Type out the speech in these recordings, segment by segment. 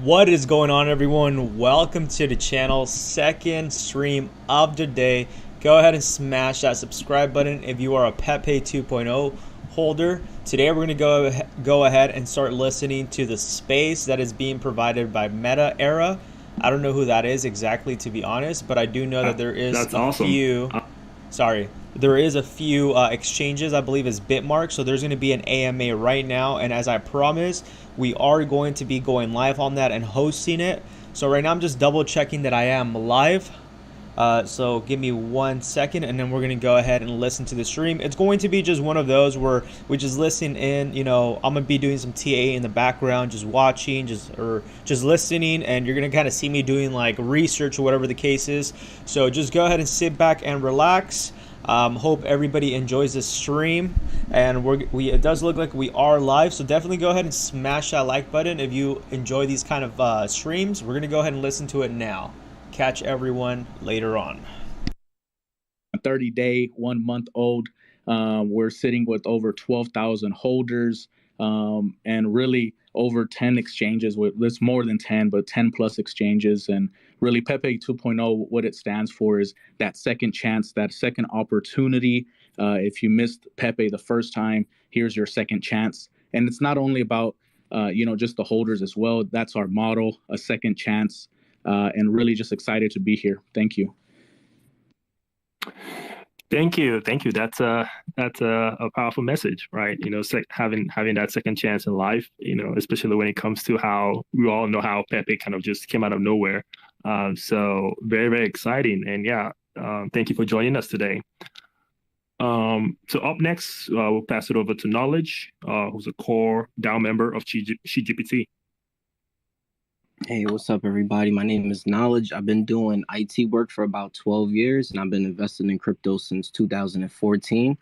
What is going on, everyone? Welcome to the channel. Second stream of the day. Go ahead and smash that subscribe button if you are a PEPE 2.0 holder. Today we're going to go ahead and start listening to the space that is being provided by Meta Era. I don't know who that is exactly, to be honest, but I do know that there is That's awesome. there is a few exchanges. I believe is Bitmark. So there's going to be an AMA right now, and as I promised, we are going to be going live on that and hosting it. So right now I'm just double checking that I am live. So give me 1 second, and then we're going to go ahead and listen to the stream. It's going to be just one of those where we just listen in. You know, I'm going to be doing some TA in the background, just watching, just listening, and you're going to kind of see me doing like research or whatever the case is. So just go ahead and sit back and relax. Hope everybody enjoys this stream, and it does look like we are live, so definitely go ahead and smash that like button if you enjoy these kind of streams. We're gonna go ahead and listen to it now. Catch everyone later on. 30-day, 1 month old. We're sitting with over 12,000 holders, and really over 10 exchanges. It's more than 10, but 10 plus exchanges. And really, PEPE 2.0, what it stands for is that second chance, that second opportunity. If you missed PEPE the first time, here's your second chance. And it's not only about just the holders as well. That's our model, a second chance, and really just excited to be here. Thank you. Thank you. That's a powerful message, right? You know, having that second chance in life. You know, especially when it comes to how we all know how PEPE kind of just came out of nowhere. So very, very exciting. And yeah, thank you for joining us today. So up next, we'll pass it over to Knowledge, who's a core DAO member of CGPT. Hey, what's up, everybody? My name is Knowledge. I've been doing IT work for about 12 years, and I've been investing in crypto since 2014.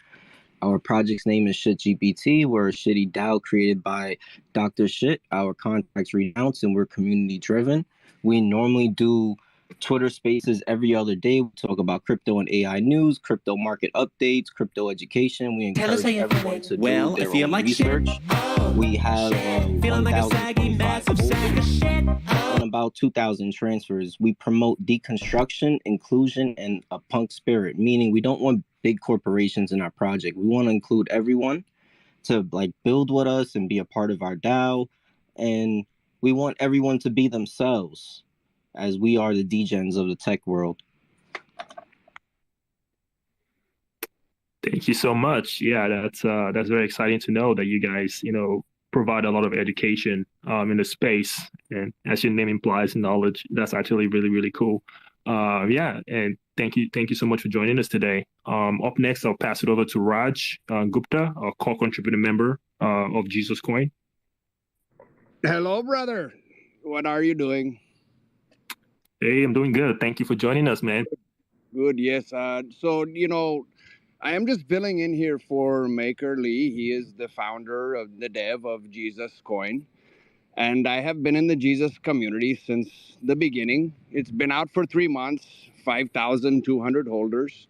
Our project's name is ShitGPT. We're a shitty DAO created by Dr. Shit. Our contracts renounce, and we're community-driven. We normally do Twitter Spaces every other day. We talk about crypto and AI news, crypto market updates, crypto education. We encourage everyone to do their own research. We have 1,025 holders and about 2,000 transfers. We promote deconstruction, inclusion, and a punk spirit, meaning we don't want big corporations in our project. We want to include everyone to like build with us and be a part of our DAO. And we want everyone to be themselves, as we are the degens of the tech world. Thank you so much. Yeah, that's very exciting to know that you guys, provide a lot of education in the space, and as your name implies, knowledge. That's actually really, really cool. Yeah, and thank you so much for joining us today. Up next, I'll pass it over to Raj Gupta, a core contributor member of Jesus Coin. Hello, brother. What are you doing? Hey, I'm doing good. Thank you for joining us, man. Good, yes. So, I am just filling in here for Maker Lee. He is the founder of the dev of Jesus Coin. And I have been in the Jesus community since the beginning. It's been out for 3 months, 5,200 holders.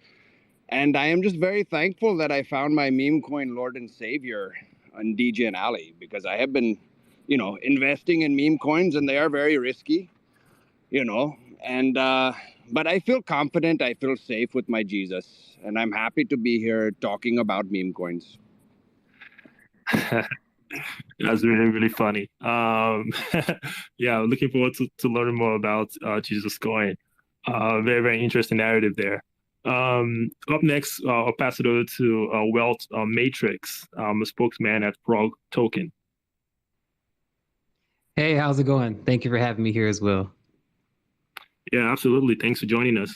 And I am just very thankful that I found my meme coin Lord and Savior on DJ and Alley, because I have been, investing in meme coins, and they are very risky, and but I feel confident, I feel safe with my Jesus, and I'm happy to be here talking about meme coins. That's really, really funny. Yeah, looking forward to learning more about Jesus Coin. Very, very interesting narrative there. Up next, I'll pass it over to Wealth Matrix, a spokesman at Frog Token. Hey, how's it going? Thank you for having me here as well. Yeah, absolutely. Thanks for joining us.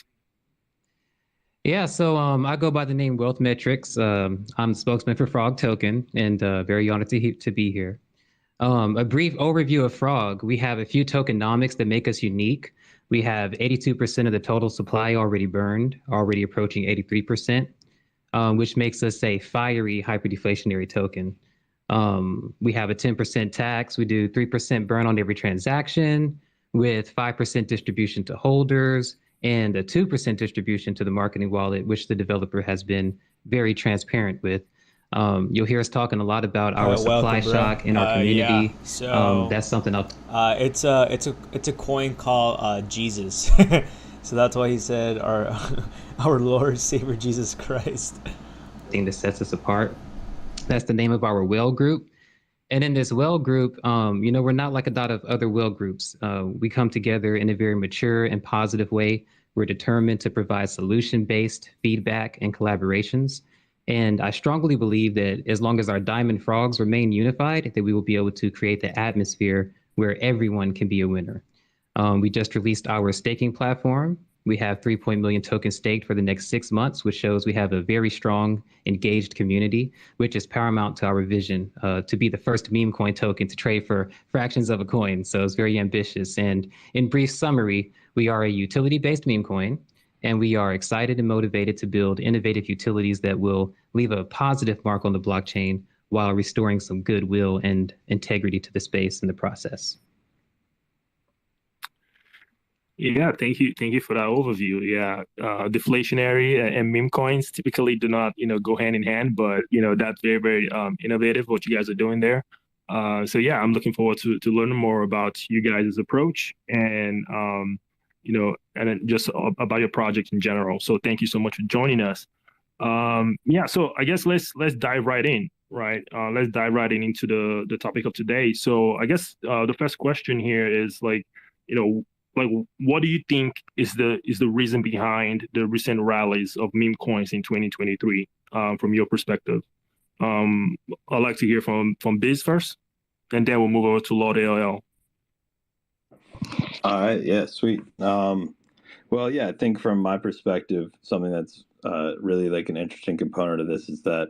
Yeah, so I go by the name Wealth Metrics. I'm the spokesman for Frog Token, and very honored to be here. A brief overview of Frog. We have a few tokenomics that make us unique. We have 82% of the total supply already burned, already approaching 83%, which makes us a fiery hyperdeflationary token. We have a 10% tax. We do 3% burn on every transaction, with 5% distribution to holders and a 2% distribution to the marketing wallet, which the developer has been very transparent with. You'll hear us talking a lot about our Welcome, supply bro. shock in our Yeah. community. So That's something I'll it's a coin called Jesus. So that's why he said our our Lord Savior Jesus Christ. thing that sets us apart. That's the name of our whale group. And in this whale group, we're not like a lot of other whale groups. We come together in a very mature and positive way. We're determined to provide solution-based feedback and collaborations. And I strongly believe that as long as our diamond frogs remain unified, that we will be able to create the atmosphere where everyone can be a winner. We just released our staking platform. We have 3 million tokens staked for the next 6 months, which shows we have a very strong, engaged community, which is paramount to our vision to be the first meme coin token to trade for fractions of a coin. So it's very ambitious. And in brief summary, we are a utility-based meme coin, and we are excited and motivated to build innovative utilities that will leave a positive mark on the blockchain while restoring some goodwill and integrity to the space in the process. Yeah, thank you for that overview. Yeah, deflationary and meme coins typically do not, go hand in hand, but that's very, very innovative what you guys are doing there. So yeah, I'm looking forward to learning more about you guys' approach and and then just about your project in general. So thank you so much for joining us. Yeah, so I guess let's dive right in, right? Let's dive right in into the topic of today. So I guess the first question here is like what do you think is the reason behind the recent rallies of meme coins in 2023 from your perspective? I'd like to hear from Biz first, and then we'll move over to Lord ALL. All right, yeah, sweet. Well, yeah, I think from my perspective, something that's really like an interesting component of this is that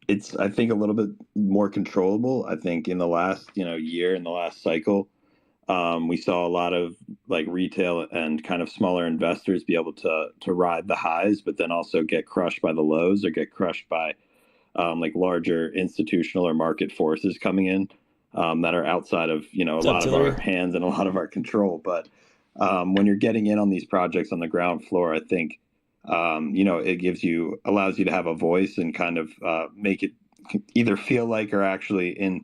it's, I think, a little bit more controllable. I think in the last year, in the last cycle, we saw a lot of like retail and kind of smaller investors be able to ride the highs, but then also get crushed by the lows or get crushed by like larger institutional or market forces coming in that are outside of a lot of our hands and a lot of our control. But when you're getting in on these projects on the ground floor, I think it allows you to have a voice and kind of make it either feel like or actually in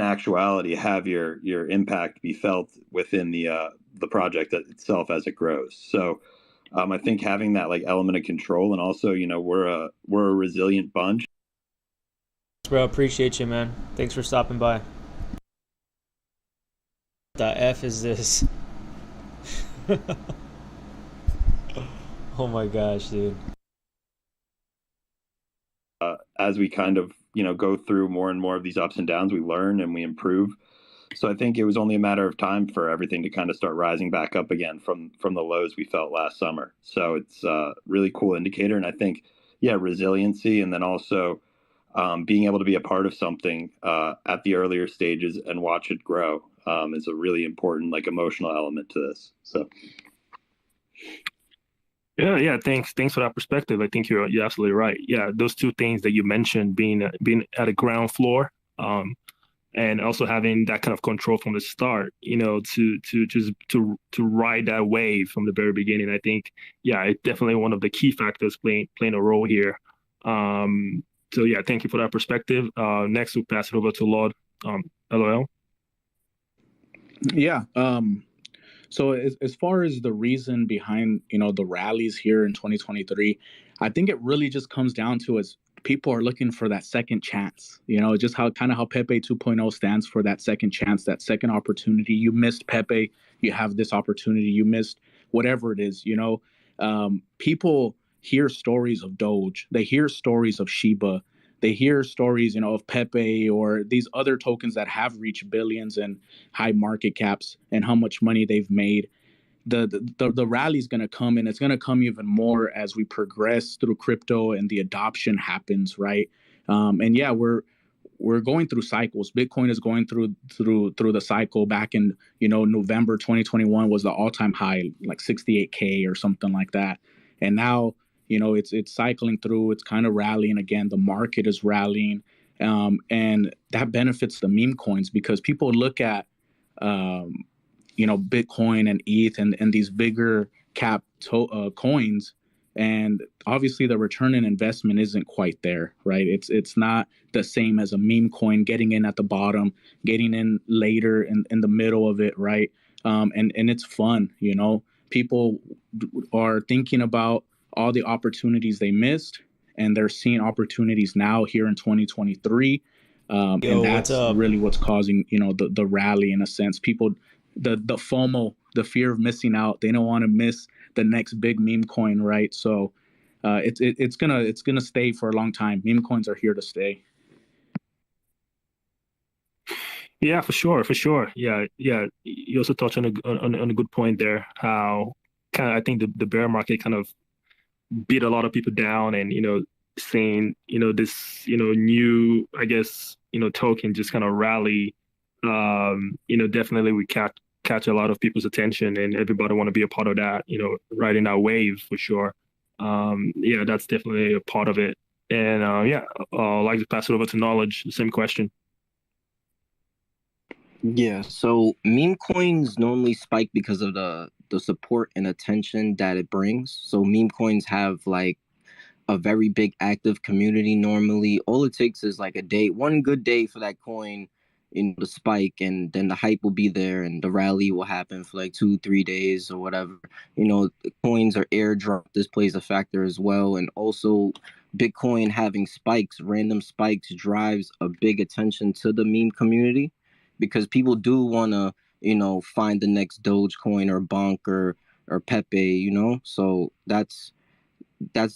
actuality have your impact be felt within the project itself as it grows. So I think having that like element of control, and also we're a resilient bunch. Bro, appreciate you, man. Thanks for stopping by. The F is this? Oh my gosh, dude. As we kind of go through more and more of these ups and downs, we learn and we improve. So I think it was only a matter of time for everything to kind of start rising back up again from the lows we felt last summer. So it's a really cool indicator. And I think, resiliency, and then also being able to be a part of something at the earlier stages and watch it grow is a really important like emotional element to this. So. Yeah. Thanks for that perspective. I think you're absolutely right. Yeah, those two things that you mentioned, being at a ground floor, and also having that kind of control from the start, to ride that wave from the very beginning. I think, it's definitely one of the key factors playing a role here. So yeah, thank you for that perspective. Next, we'll pass it over to Lord LOL. Yeah. So as far as the reason behind, the rallies here in 2023, I think it really just comes down to is people are looking for that second chance, just how Pepe 2.0 stands for that second chance, that second opportunity. You missed Pepe, you have this opportunity, you missed whatever it is, people hear stories of Doge, they hear stories of Shiba, they hear stories, of Pepe or these other tokens that have reached billions and high market caps and how much money they've made. The rally is going to come, and it's going to come even more as we progress through crypto and the adoption happens, right? We're going through cycles. Bitcoin is going through the cycle. Back in November 2021 was the all-time high, like 68K or something like that, and now it's cycling through. It's kind of rallying again. The market is rallying, and that benefits the meme coins because people look at Bitcoin and ETH and these bigger cap coins And obviously the return in investment isn't quite there, right? It's not the same as a meme coin, getting in at the bottom, getting in later in the middle of it, right? And it's fun, you know. People are thinking about all the opportunities they missed, and they're seeing opportunities now here in 2023. And Yo, what's that's up? really what's causing, you know, the rally in a sense. People, the FOMO, the fear of missing out. They don't want to miss the next big meme coin, right? So it's gonna stay for a long time. Meme coins are here to stay. Yeah, for sure, for sure. Yeah, yeah. You also touched on a good point there. How kind of I think the bear market kind of beat a lot of people down, and saying this new, I guess, token just kind of rally. Definitely we catch a lot of people's attention, and everybody want to be a part of that. Riding that wave for sure. Yeah, that's definitely a part of it. And yeah, I'd like to pass it over to Knowledge. The same question. Yeah, so meme coins normally spike because of the support and attention that it brings. So meme coins have like a very big active community normally. All it takes is like a day, one good day for that coin to spike, and then the hype will be there and the rally will happen for like 2-3 days or whatever. The coins are airdrop. This plays a factor as well. And also Bitcoin having spikes, random spikes, drives a big attention to the meme community, because people do want to, find the next Dogecoin or Bonk or Pepe, so that's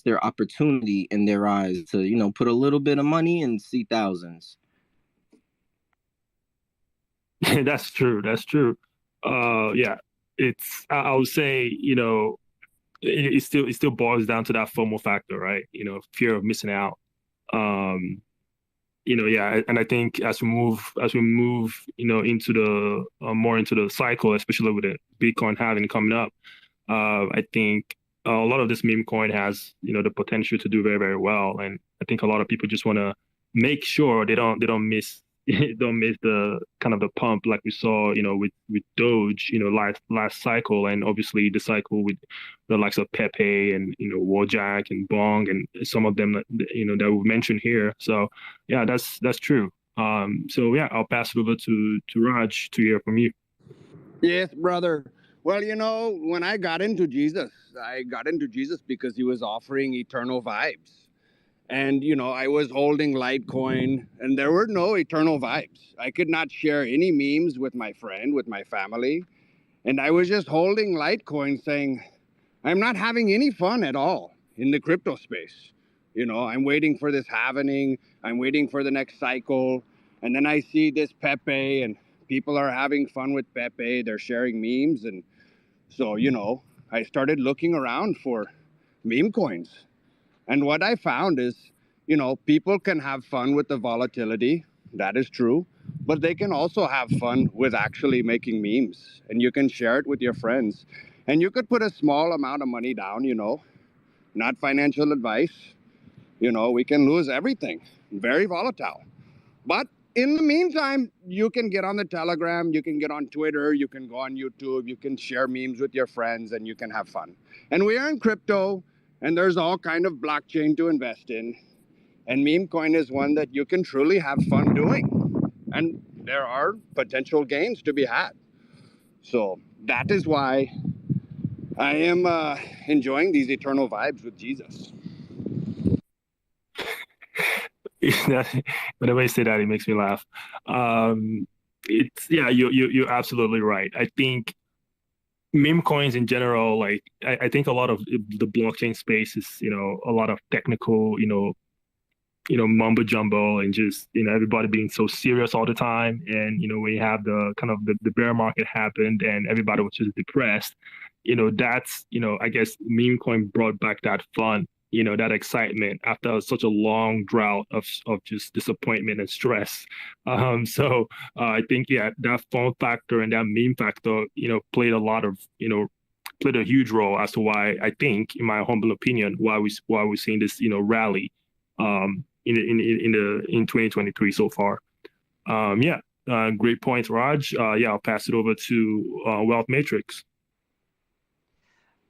their opportunity in their eyes to, put a little bit of money and see thousands. That's true. That's true. Yeah, I would say, it still boils down to that FOMO factor, right? Fear of missing out. Yeah, and I think as we move, into the more into the cycle, especially with the Bitcoin halving coming up, I think a lot of this meme coin has, the potential to do very, very well. And I think a lot of people just want to make sure they don't miss don't miss the kind of the pump like we saw, with Doge, last cycle, and obviously the cycle with the likes of Pepe and Wojak and Bong and some of them that that we mentioned here. So yeah, that's true. So yeah, I'll pass it over to Raj to hear from you. Yes, brother. Well, when I got into Jesus because he was offering eternal vibes. And, I was holding Litecoin, and there were no eternal vibes. I could not share any memes with my friend, with my family. And I was just holding Litecoin saying, I'm not having any fun at all in the crypto space. I'm waiting for this halvening. I'm waiting for the next cycle. And then I see this Pepe, and people are having fun with Pepe. They're sharing memes. And so, I started looking around for meme coins. And what I found is, people can have fun with the volatility. That is true. But they can also have fun with actually making memes. And you can share it with your friends. And you could put a small amount of money down, not financial advice. We can lose everything. Very volatile. But in the meantime, you can get on the Telegram, you can get on Twitter, you can go on YouTube, you can share memes with your friends, and you can have fun. And we are in crypto, and there's all kind of blockchain to invest in. And meme coin is one that you can truly have fun doing. And there are potential gains to be had. So that is why I am enjoying these eternal vibes with Jesus. Whenever you say that, it makes me laugh. Yeah, you're absolutely right. I think meme coins in general, like I think a lot of the blockchain space is, a lot of technical, mumbo jumbo, and just, everybody being so serious all the time. And, when you have the kind of the bear market happened and everybody was just depressed, that's, I guess meme coin brought back that fun, that excitement after such a long drought of just disappointment and stress. So I think, yeah, that fun factor and that meme factor, played a huge role as to why I think, in my humble opinion, why we're seeing this, rally in 2023 so far. Yeah, great points, Raj. Yeah, I'll pass it over to Wealth Matrix.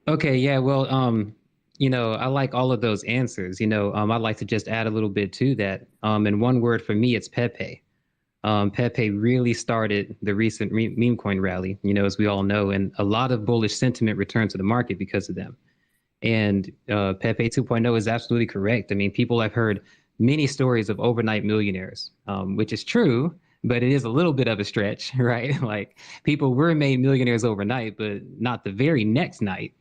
Okay, yeah, well, I like all of those answers. I'd like to just add a little bit to that. And one word for me, it's pepe. Pepe really started the recent meme coin rally, as we all know, and a lot of bullish sentiment returned to the market because of them. And Pepe 2.0 is absolutely correct. I mean, people have heard many stories of overnight millionaires, which is true, but it is a little bit of a stretch, right? Like people were made millionaires overnight, but not the very next night.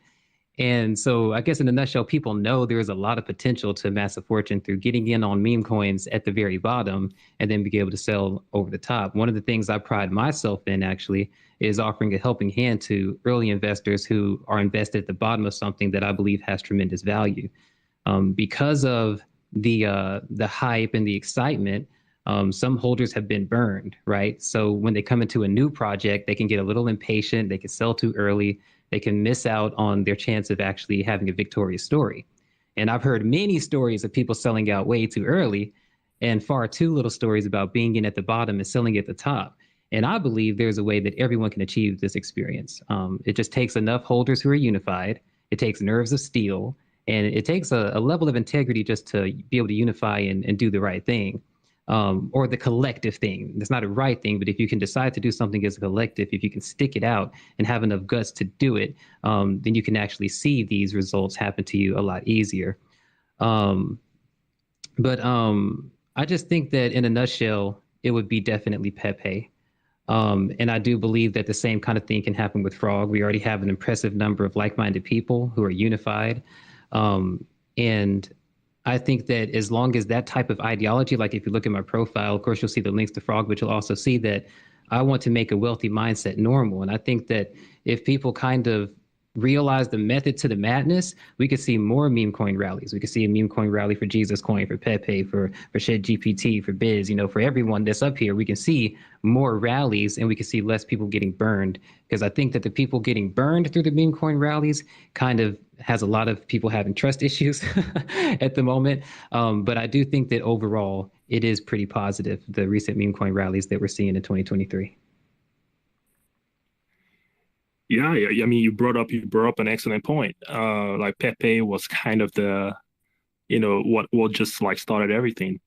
And so I guess in a nutshell, people know there is a lot of potential to amass a fortune through getting in on meme coins at the very bottom and then be able to sell over the top. One of the things I pride myself in actually is offering a helping hand to early investors who are invested at the bottom of something that I believe has tremendous value. Because of the hype and the excitement, some holders have been burned, right? So when they come into a new project, they can get a little impatient, they can sell too early, they can miss out on their chance of actually having a victorious story. And I've heard many stories of people selling out way too early and far too little stories about being in at the bottom and selling at the top. And I believe there's a way that everyone can achieve this experience. It just takes enough holders who are unified. It takes nerves of steel, and it takes a level of integrity just to be able to unify and do the right thing. Or the collective thing. It's not a right thing, but if you can decide to do something as a collective, if you can stick it out and have enough guts to do it, then you can actually see these results happen to you a lot easier. But I just think that in a nutshell, it would be definitely Pepe. And I do believe that the same kind of thing can happen with Frog. We already have an impressive number of like-minded people who are unified. And I think that as long as that type of ideology, like if you look at my profile, of course, you'll see the links to Frog, but you'll also see that I want to make a wealthy mindset normal. And I think that if people kind of realize the method to the madness, we could see more meme coin rallies. We could see a meme coin rally for Jesus Coin, for Pepe, for Shed GPT, for Biz, for everyone that's up here. We can see more rallies and we can see less people getting burned, because I think that the people getting burned through the meme coin rallies kind of has a lot of people having trust issues at the moment. But I do think that overall it is pretty positive, the recent meme coin rallies that we're seeing in 2023. Yeah. I mean, you brought up an excellent point. Like Pepe was kind of the, what just like started everything.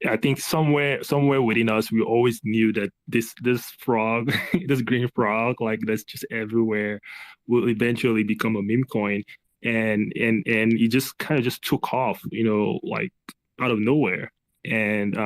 I think somewhere within us, we always knew that this frog, this green frog, like that's just everywhere, will eventually become a meme coin, and it just kind of just took off, like out of nowhere, and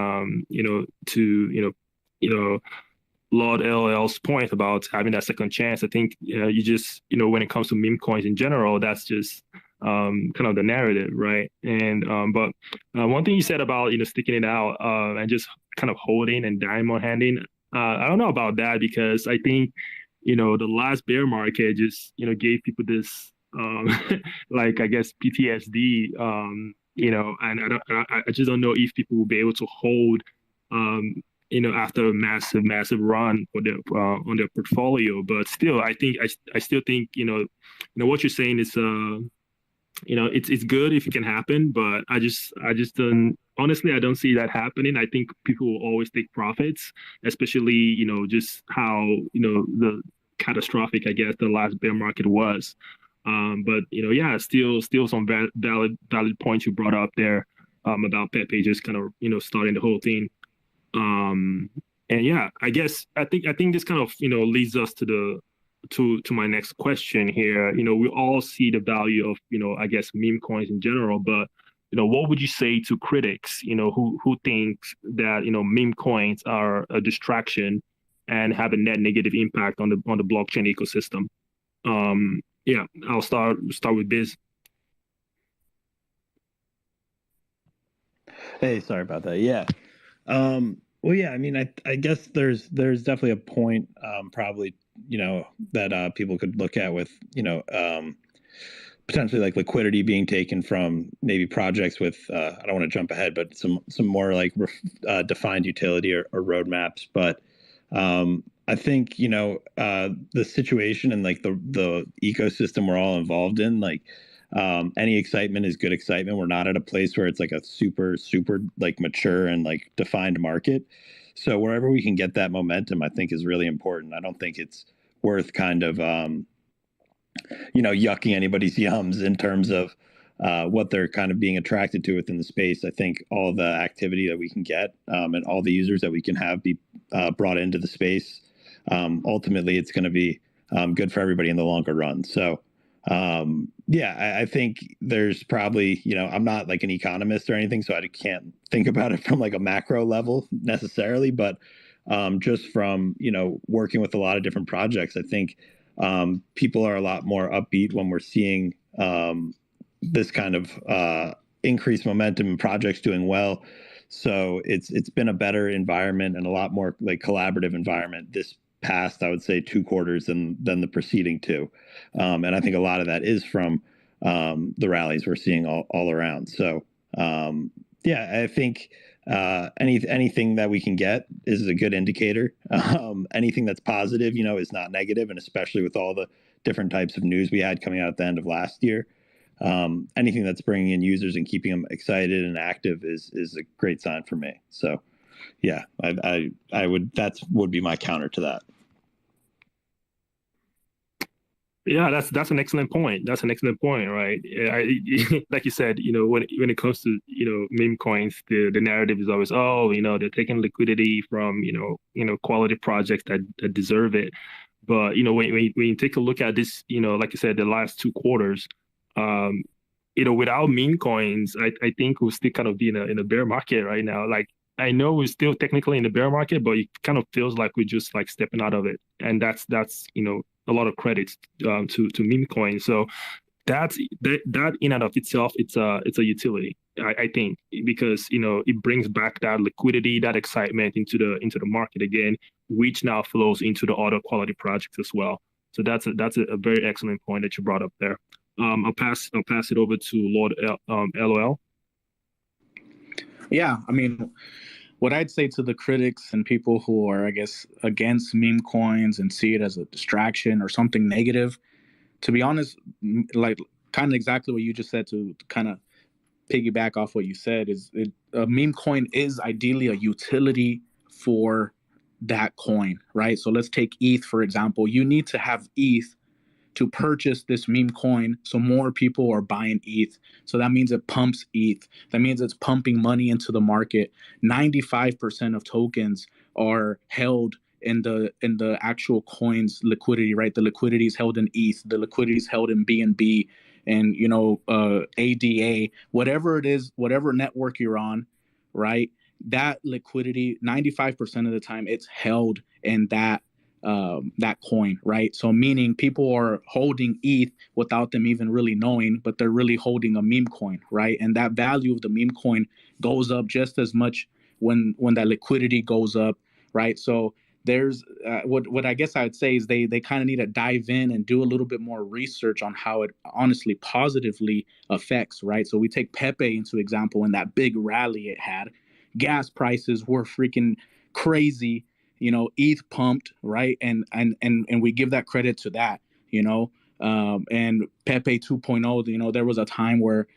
Lord LL's point about having that second chance, I think you just, when it comes to meme coins in general, that's just kind of the narrative, right? And but one thing you said about sticking it out and just kind of holding and diamond handing, I don't know about that, because I think the last bear market just gave people this like, I guess, PTSD, and I just don't know if people will be able to hold after a massive run on their portfolio. But still, I still think what you're saying is it's good if it can happen, but I just don't, honestly, I don't see that happening. I think people will always take profits, especially just how the catastrophic, I guess, the last bear market was. But yeah, still some valid points you brought up there about Pepe just kind of starting the whole thing. And yeah, I think this kind of leads us to my next question here. We all see the value of I guess meme coins in general, but what would you say to critics who think that meme coins are a distraction and have a net negative impact on the blockchain ecosystem? Yeah, I'll start with Biz. Hey, sorry about that. Yeah. Well, yeah, I mean, I guess there's definitely a point, probably, that people could look at with, potentially like liquidity being taken from maybe projects with, I don't want to jump ahead, but some more like defined utility or roadmaps. But I think, the situation and like the ecosystem we're all involved in, like, any excitement is good excitement. We're not at a place where it's like a super like mature and like defined market. So wherever we can get that momentum, I think is really important. I don't think it's worth kind of yucking anybody's yums in terms of what they're kind of being attracted to within the space. I think all the activity that we can get and all the users that we can have be brought into the space, ultimately it's going to be good for everybody in the longer run. So I think there's probably, I'm not like an economist or anything, so I can't think about it from like a macro level necessarily, but just from, working with a lot of different projects, I think people are a lot more upbeat when we're seeing this kind of increased momentum and projects doing well. So it's been a better environment and a lot more like collaborative environment this past, I would say, 2 quarters than the preceding 2. And I think a lot of that is from the rallies we're seeing all around. So I think anything that we can get is a good indicator. Anything that's positive, is not negative, and especially with all the different types of news we had coming out at the end of last year. Anything that's bringing in users and keeping them excited and active is a great sign for me. So, yeah, I would would be my counter to that. Yeah, that's an excellent point. That's an excellent point, right? Like you said, when it comes to meme coins, the narrative is always, they're taking liquidity from quality projects that deserve it. But when you take a look at this, like you said, the last 2 quarters, without meme coins, I think we'll still kind of be in a bear market right now. Like, I know we're still technically in the bear market, but it kind of feels like we're just like stepping out of it, and that's a lot of credits to meme coins. So that in and of itself, it's a utility, I think, because it brings back that liquidity, that excitement into the market again, which now flows into the other quality projects as well. So that's a very excellent point that you brought up there. I'll pass it over to Lord LOL. Yeah, I mean, what I'd say to the critics and people who are, I guess, against meme coins and see it as a distraction or something negative, to be honest, like kind of exactly what you just said, to kind of piggyback off what you said, a meme coin is ideally a utility for that coin, right? So let's take ETH, for example. You need to have ETH to purchase this meme coin, so more people are buying ETH. So that means it pumps ETH. That means it's pumping money into the market. 95% of tokens are held in the actual coin's liquidity, right? The liquidity is held in ETH. The liquidity is held in BNB and ADA, whatever it is, whatever network you're on, right? That liquidity, 95% of the time, it's held in that coin, right? So meaning people are holding ETH without them even really knowing, but they're really holding a meme coin, right? And that value of the meme coin goes up just as much when that liquidity goes up, right? So there's what I guess I'd say is they kind of need to dive in and do a little bit more research on how it honestly positively affects, right? So we take Pepe into example, in that big rally it had. Gas prices were freaking crazy. ETH pumped, right? And we give that credit to that, and Pepe 2.0, there was a time where,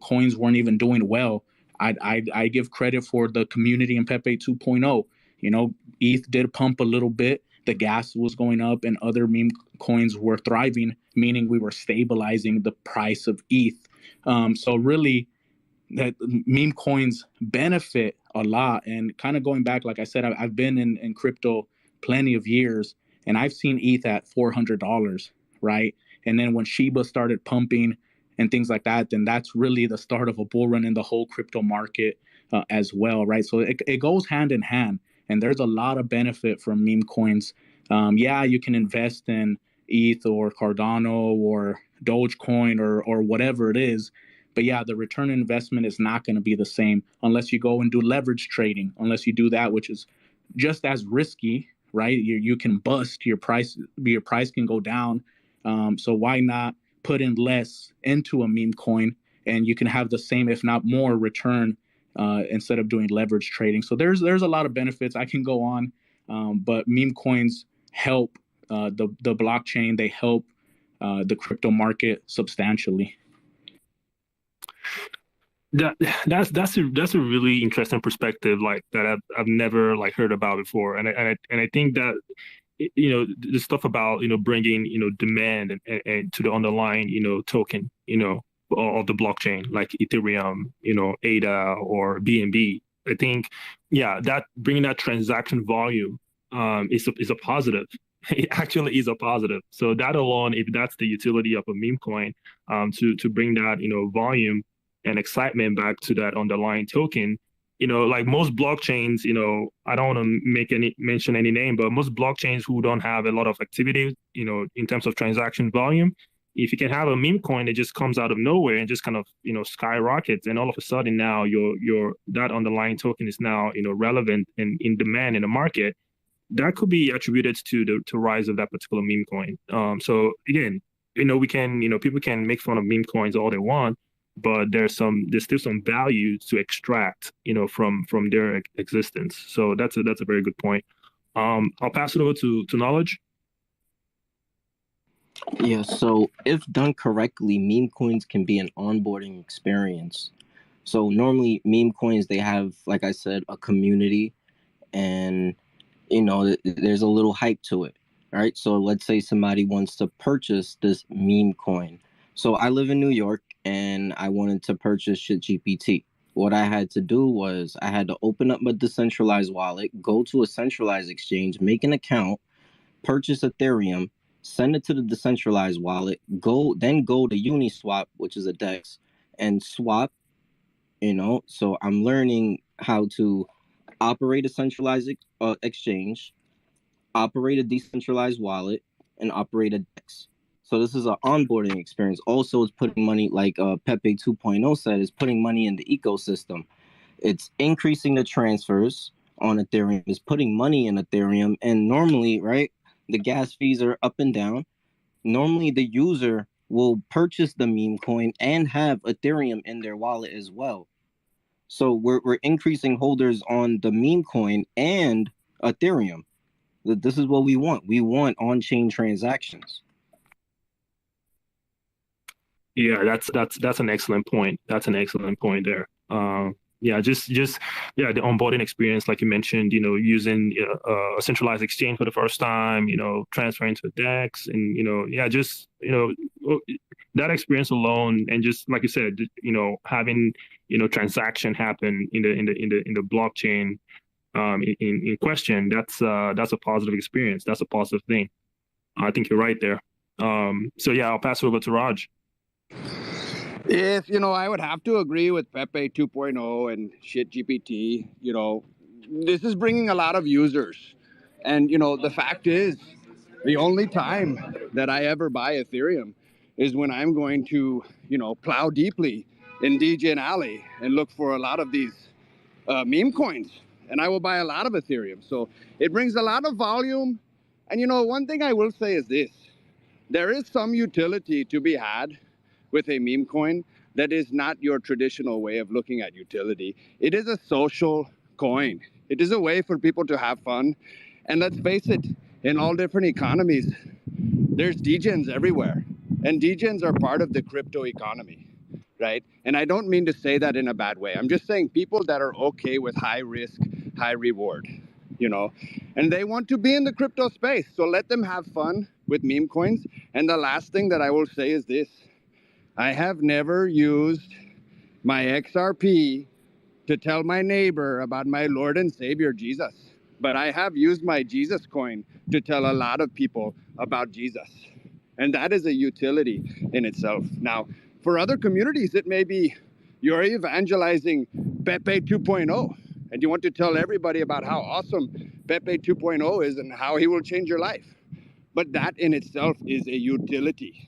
coins weren't even doing well. I give credit for the community in Pepe 2.0. ETH did pump a little bit. The gas was going up and other meme coins were thriving, meaning we were stabilizing the price of ETH. So really, that meme coins benefit a lot. And kind of going back, like I said, I've been in crypto plenty of years, and I've seen ETH at $400, right? And then when Shiba started pumping and things like that, then that's really the start of a bull run in the whole crypto market as well, right? So it goes hand in hand, and there's a lot of benefit from meme coins. You can invest in ETH or Cardano or Dogecoin or whatever it is. But yeah, the return on investment is not going to be the same unless you go and do leverage trading, unless you do that, which is just as risky, right? You can bust your price can go down. So why not put in less into a meme coin, and you can have the same, if not more, return instead of doing leverage trading. So there's a lot of benefits. I can go on, but meme coins help the blockchain. They help the crypto market substantially. That's a really interesting perspective, like that I've never heard about before, and I think that the stuff about, bringing, demand and to the underlying, token, of the blockchain, like Ethereum, ADA or BNB. I think, yeah, that bringing that transaction volume is a positive. It actually is a positive. So that alone, if that's the utility of a meme coin, to bring that, volume and excitement back to that underlying token, like most blockchains, I don't want to mention any name, but most blockchains who don't have a lot of activity, in terms of transaction volume, if you can have a meme coin that just comes out of nowhere and just kind of, skyrockets, and all of a sudden now your that underlying token is now, relevant and in demand in the market, that could be attributed to the rise of that particular meme coin. So again, we can, people can make fun of meme coins all they want, but there's still some value to extract, from their existence. So that's a very good point. I'll pass it over to Knowledge. Yeah, so if done correctly, meme coins can be an onboarding experience. So normally meme coins, they have, like I said, a community, and there's a little hype to it. All right, so let's say somebody wants to purchase this meme coin. So I live in New York and I wanted to purchase ShitGPT. What I had to do was I had to open up my decentralized wallet, go to a centralized exchange, make an account, purchase Ethereum, send it to the decentralized wallet, go to Uniswap, which is a DEX, and swap, So I'm learning how to operate a centralized exchange, operate a decentralized wallet, and operate a DEX. So this is an onboarding experience. Also, it's putting money, like Pepe 2.0 said, is putting money in the ecosystem. It's increasing the transfers on Ethereum, it's putting money in Ethereum. And normally, right, the gas fees are up and down. Normally, the user will purchase the meme coin and have Ethereum in their wallet as well. So we're increasing holders on the meme coin and Ethereum. This is what we want. We want on-chain transactions. Yeah, that's an excellent point. That's an excellent point there. Yeah, just the onboarding experience, like you mentioned, using a centralized exchange for the first time, transferring to a DEX, and that experience alone, and just like you said, having transaction happen in the blockchain in question, that's a positive experience. That's a positive thing. I think you're right there. So yeah, I'll pass it over to Raj. Yes, I would have to agree with Pepe 2.0 and ShitGPT. This is bringing a lot of users. And, the fact is, the only time that I ever buy Ethereum is when I'm going to, plow deeply in DJ and Alley and look for a lot of these meme coins. And I will buy a lot of Ethereum. So it brings a lot of volume. And, one thing I will say is this. There is some utility to be had with a meme coin that is not your traditional way of looking at utility. It is a social coin. It is a way for people to have fun. And let's face it, in all different economies, there's degens everywhere. And degens are part of the crypto economy, right? And I don't mean to say that in a bad way. I'm just saying people that are okay with high risk, high reward, and they want to be in the crypto space. So let them have fun with meme coins. And the last thing that I will say is this. I have never used my XRP to tell my neighbor about my Lord and Savior, Jesus. But I have used my Jesus coin to tell a lot of people about Jesus. And that is a utility in itself. Now, for other communities, it may be you're evangelizing Pepe 2.0, and you want to tell everybody about how awesome Pepe 2.0 is and how he will change your life. But that in itself is a utility,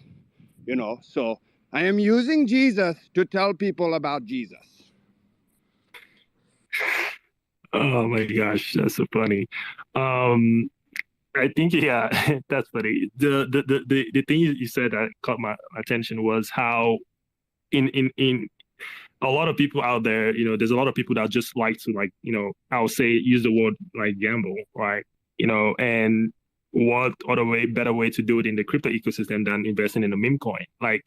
So I am using Jesus to tell people about Jesus. Oh my gosh, that's so funny. I think, yeah, that's funny. The thing you said that caught my attention was how in a lot of people out there, there's a lot of people that just like to, like, I would say, use the word like gamble, right? And what other better way to do it in the crypto ecosystem than investing in a meme coin? Like,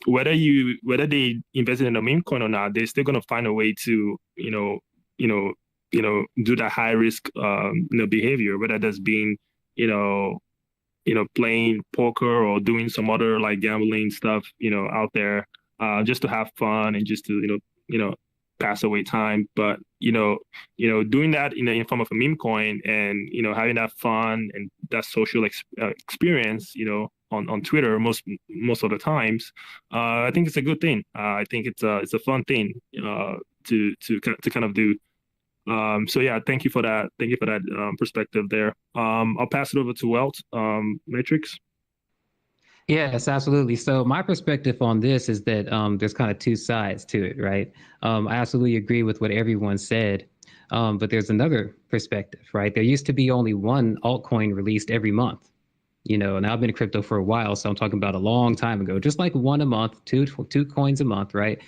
whether they invested in a meme coin or not, they're still gonna find a way to, do that high risk, behavior, whether that's being, playing poker or doing some other like gambling stuff, out there, just to have fun and just to, pass away time. But, doing that in form of a meme coin and, having that fun and that social experience, on Twitter most of the times, I think it's a good thing. I think it's a fun thing, to kind of do. So yeah, thank you for that. Thank you for that perspective there. I'll pass it over to Welt, Matrix. Yes, absolutely. So my perspective on this is that there's kind of two sides to it, right? I absolutely agree with what everyone said, but there's another perspective, right? There used to be only one altcoin released every month, and I've been in crypto for a while, so I'm talking about a long time ago, just like one a month, two coins a month, right?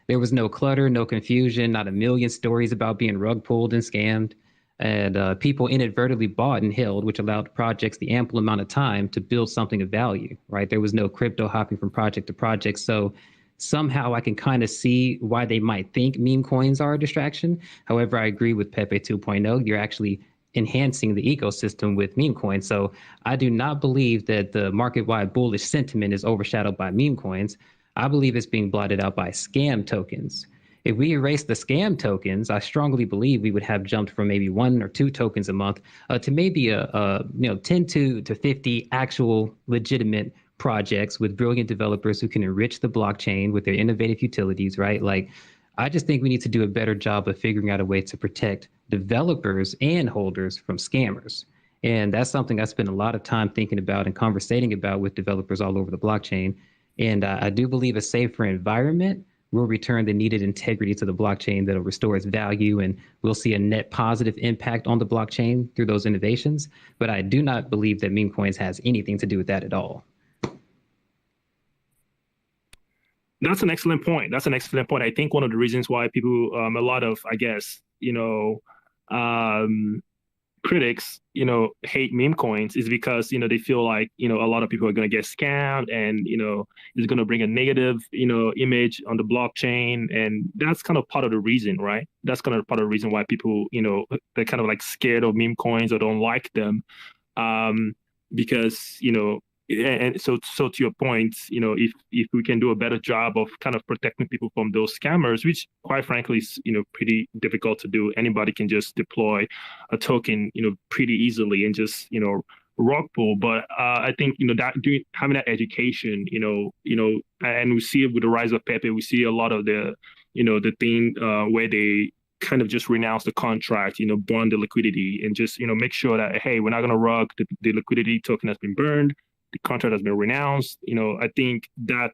There was no clutter, no confusion, not a million stories about being rug pulled and scammed. And people inadvertently bought and held, which allowed projects the ample amount of time to build something of value, right? There was no crypto hopping from project to project. So somehow I can kind of see why they might think meme coins are a distraction. However, I agree with Pepe 2.0. You're actually enhancing the ecosystem with meme coins. So I do not believe that the market-wide bullish sentiment is overshadowed by meme coins. I believe it's being blotted out by scam tokens. If we erase the scam tokens, I strongly believe we would have jumped from maybe 1 or 2 tokens a month to maybe a 10 to 50 actual legitimate projects with brilliant developers who can enrich the blockchain with their innovative utilities, right? Like, I just think we need to do a better job of figuring out a way to protect developers and holders from scammers. And that's something I spend a lot of time thinking about and conversating about with developers all over the blockchain. And I do believe a safer environment will return the needed integrity to the blockchain that'll restore its value, and we'll see a net positive impact on the blockchain through those innovations. But I do not believe that meme coins has anything to do with that at all. That's an excellent point. I think one of the reasons why people, a lot of, I guess, critics, hate meme coins is because, they feel like, a lot of people are going to get scammed and, it's going to bring a negative, image on the blockchain. And that's kind of part of the reason, right? That's kind of part of the reason why people, they're kind of like scared of meme coins or don't like them. Because, and so to your point, if we can do a better job of kind of protecting people from those scammers, which quite frankly is, pretty difficult to do. Anybody can just deploy a token, pretty easily and just, rug pull. But I think, having that education, and we see it with the rise of Pepe, we see a lot of the, the thing where they kind of just renounce the contract, burn the liquidity and just, make sure that, hey, we're not going to rug the liquidity token has been burned. The contract has been renounced. I think that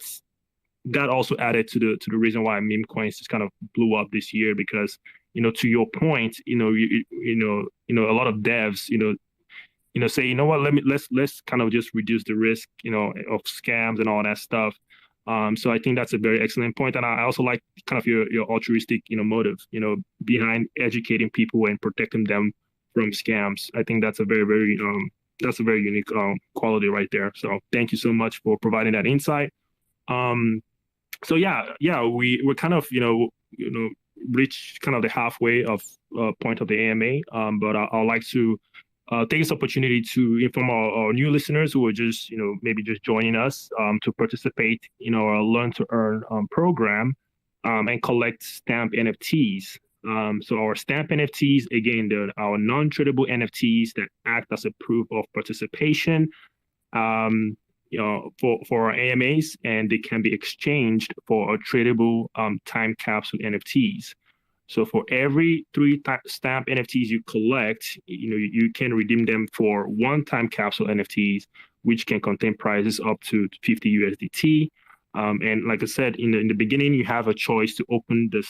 also added to the reason why meme coins just kind of blew up this year, because to your point, a lot of devs say, what, let's kind of just reduce the risk of scams and all that stuff. So I think that's a very excellent point, and I also like kind of your altruistic motive behind educating people and protecting them from scams. I think that's a very unique quality right there. So thank you so much for providing that insight. So we're kind of reached kind of the halfway of point of the AMA. But I'd like to take this opportunity to inform our new listeners who are just maybe just joining us to participate in our Learn to Earn program and collect stamp NFTs. So our stamp NFTs, again, they're our non-tradable NFTs that act as a proof of participation, for our AMAs, and they can be exchanged for a tradable time capsule NFTs. So for every 3 stamp NFTs you collect, you can redeem them for 1 time capsule NFTs, which can contain prizes up to 50 USDT. And like I said, in the beginning, you have a choice to open the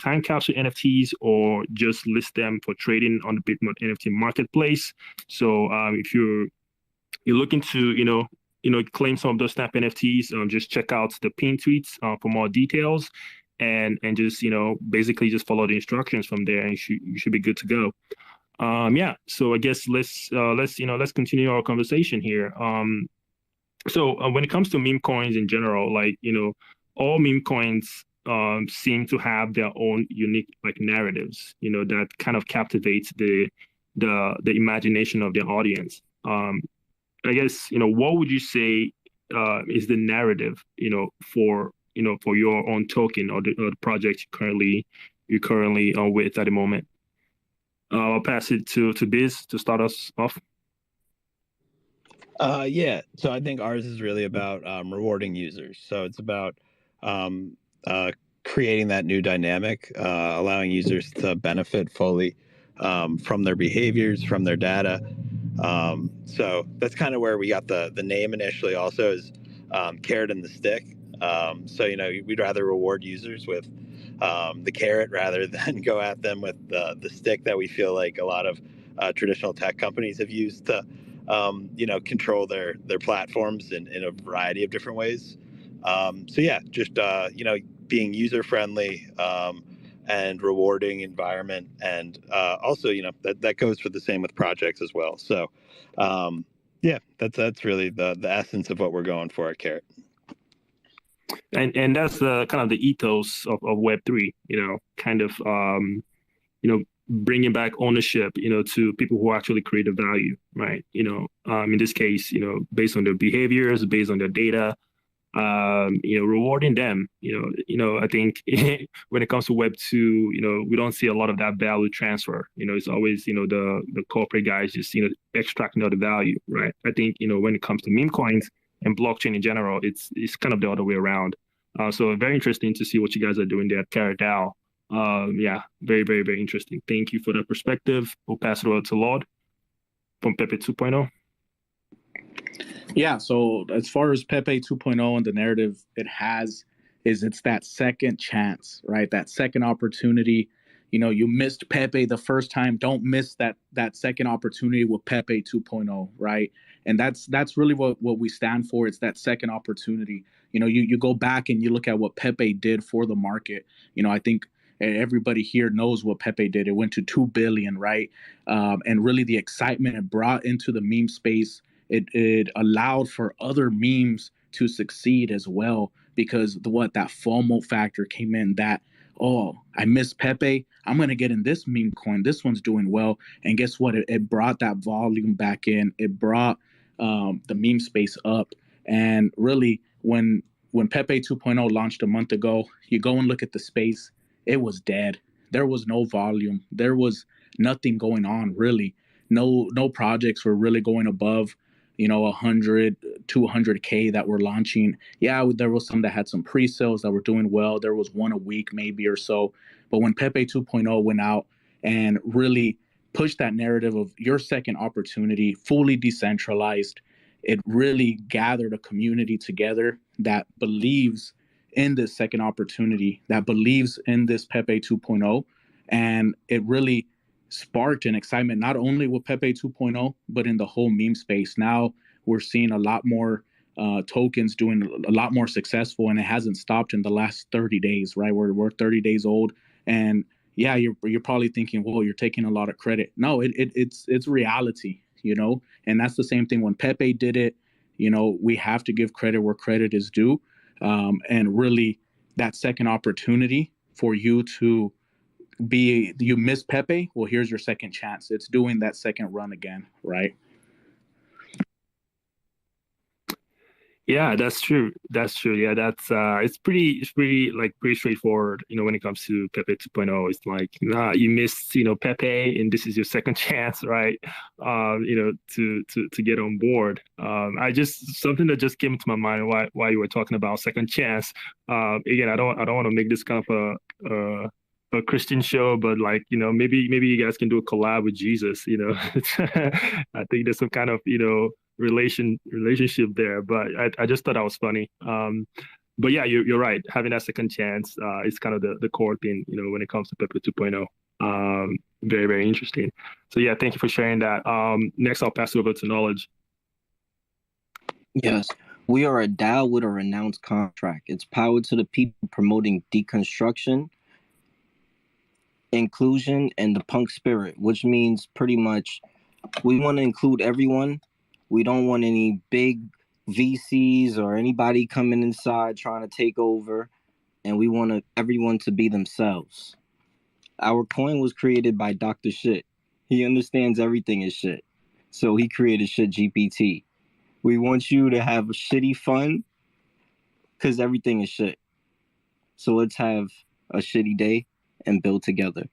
time capsule NFTs or just list them for trading on the Bitmart NFT marketplace. So if you're looking to claim some of those stamp NFTs, just check out the pin tweets for more details, and just basically just follow the instructions from there, and you should be good to go. So I guess let's continue our conversation here. So when it comes to meme coins in general, all meme coins seem to have their own unique narratives, that kind of captivates the imagination of their audience. I guess, what would you say is the narrative, for your own token or the project you're currently with at the moment? I'll pass it to Biz to start us off. Yeah. So I think ours is really about rewarding users. So it's about um, creating that new dynamic, allowing users to benefit fully from their behaviors, from their data. So that's kind of where we got the name initially. Also is carrot and the stick. So we'd rather reward users with the carrot rather than go at them with the stick that we feel like a lot of traditional tech companies have used to control their platforms in a variety of different ways. So yeah, just being user friendly and rewarding environment, and also that goes for the same with projects as well. So yeah, that's really the essence of what we're going for at Carrot. And that's the kind of the ethos of Web3, kind of bringing back ownership, to people who actually create the value, right? In this case, based on their behaviors, based on their data, rewarding them. I think when it comes to Web2, we don't see a lot of that value transfer. It's always, the corporate guys just, extracting all the value, right? I think, when it comes to meme coins and blockchain in general, it's kind of the other way around. So very interesting to see what you guys are doing there at Carrot DAO. Yeah, very, very, very interesting. Thank you for that perspective. We'll pass it over to Lord from PEPE 2.0. Yeah, so as far as PEPE 2.0 and the narrative it's that second chance, right? That second opportunity. You missed Pepe the first time. Don't miss that second opportunity with Pepe 2.0, right? And that's really what we stand for. It's that second opportunity. You go back and you look at what Pepe did for the market. I think everybody here knows what Pepe did. It went to 2 billion, right? And really the excitement it brought into the meme space, it allowed for other memes to succeed as well, because that FOMO factor came in, that, oh, I miss Pepe, I'm going to get in this meme coin. This one's doing well. And guess what? It brought that volume back in. It brought the meme space up. And really, when Pepe 2.0 launched a month ago, you go and look at the space, it was dead. There was no volume. There was nothing going on, really. No projects were really going above 100, 200K that were launching. Yeah, there was some that had some pre-sales that were doing well. There was one a week maybe or so. But when Pepe 2.0 went out and really pushed that narrative of your second opportunity, fully decentralized, it really gathered a community together that believes in this second opportunity, that believes in this Pepe 2.0. And it really sparked an excitement, not only with Pepe 2.0, but in the whole meme space. Now we're seeing a lot more tokens doing a lot more successful, and it hasn't stopped in the last 30 days, right? We're 30 days old. And yeah, you're probably thinking, well, you're taking a lot of credit. No, it's reality, and that's the same thing when Pepe did it. We have to give credit where credit is due. And really that second opportunity for you to you miss Pepe, well, here's your second chance. It's doing that second run again, right? Yeah, that's true. Yeah, that's it's pretty straightforward, when it comes to Pepe 2.0. It's like, you missed, Pepe, and this is your second chance, right? To get on board. Something that just came to my mind while you were talking about second chance. Again, I don't want to make this kind of a Christian show, but maybe you guys can do a collab with Jesus. I think there's some kind of relationship there, but I just thought that was funny. But yeah, you're right. Having that second chance is kind of the core thing, when it comes to Pepe 2.0. Very, very interesting. So yeah, thank you for sharing that. Next, I'll pass it over to Knowledge. Yes, we are a DAO with a renounced contract. It's power to the people, promoting deconstruction, inclusion, and the punk spirit, which means pretty much we want to include everyone. We don't want any big VCs or anybody coming inside trying to take over, and we want everyone to be themselves. Our coin was created by Dr. Shit. He understands everything is shit. So he created shit GPT. We want you to have shitty fun because everything is shit. So let's have a shitty day and build together.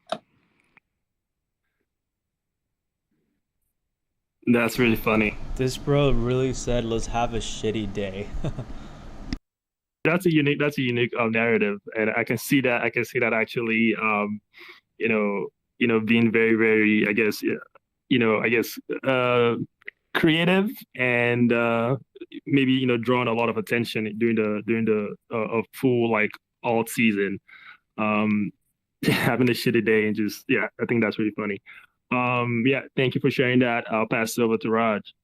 That's really funny. This bro really said, "Let's have a shitty day." That's a unique narrative, and I can see that. I can see that actually. Being very, very, I guess, creative and maybe drawing a lot of attention during the full like alt season. Having a shitty day and just I think that's really funny. Thank you for sharing that. I'll pass it over to Raj.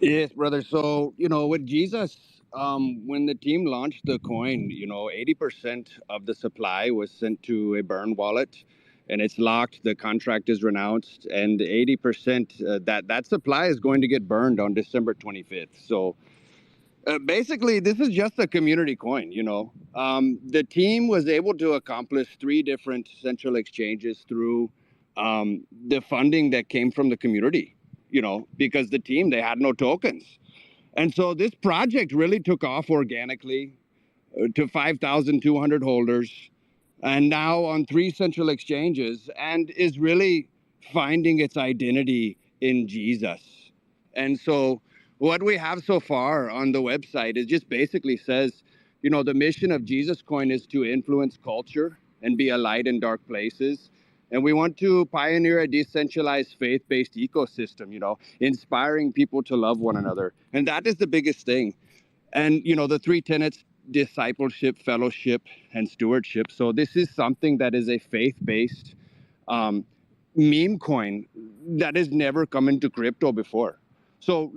Yes, brother. So, with Jesus, when the team launched the coin, 80% of the supply was sent to a burn wallet and it's locked. The contract is renounced, and 80% that supply is going to get burned on December 25th. So, basically, this is just a community coin, The team was able to accomplish 3 different central exchanges through the funding that came from the community, because the team, they had no tokens. And so this project really took off organically to 5,200 holders and now on 3 central exchanges, and is really finding its identity in Jesus. And so what we have so far on the website is just basically says, the mission of Jesus Coin is to influence culture and be a light in dark places. And we want to pioneer a decentralized faith-based ecosystem, inspiring people to love one another. And that is the biggest thing. And, the 3 tenets: discipleship, fellowship, and stewardship. So this is something that is a faith-based meme coin that has never come into crypto before. So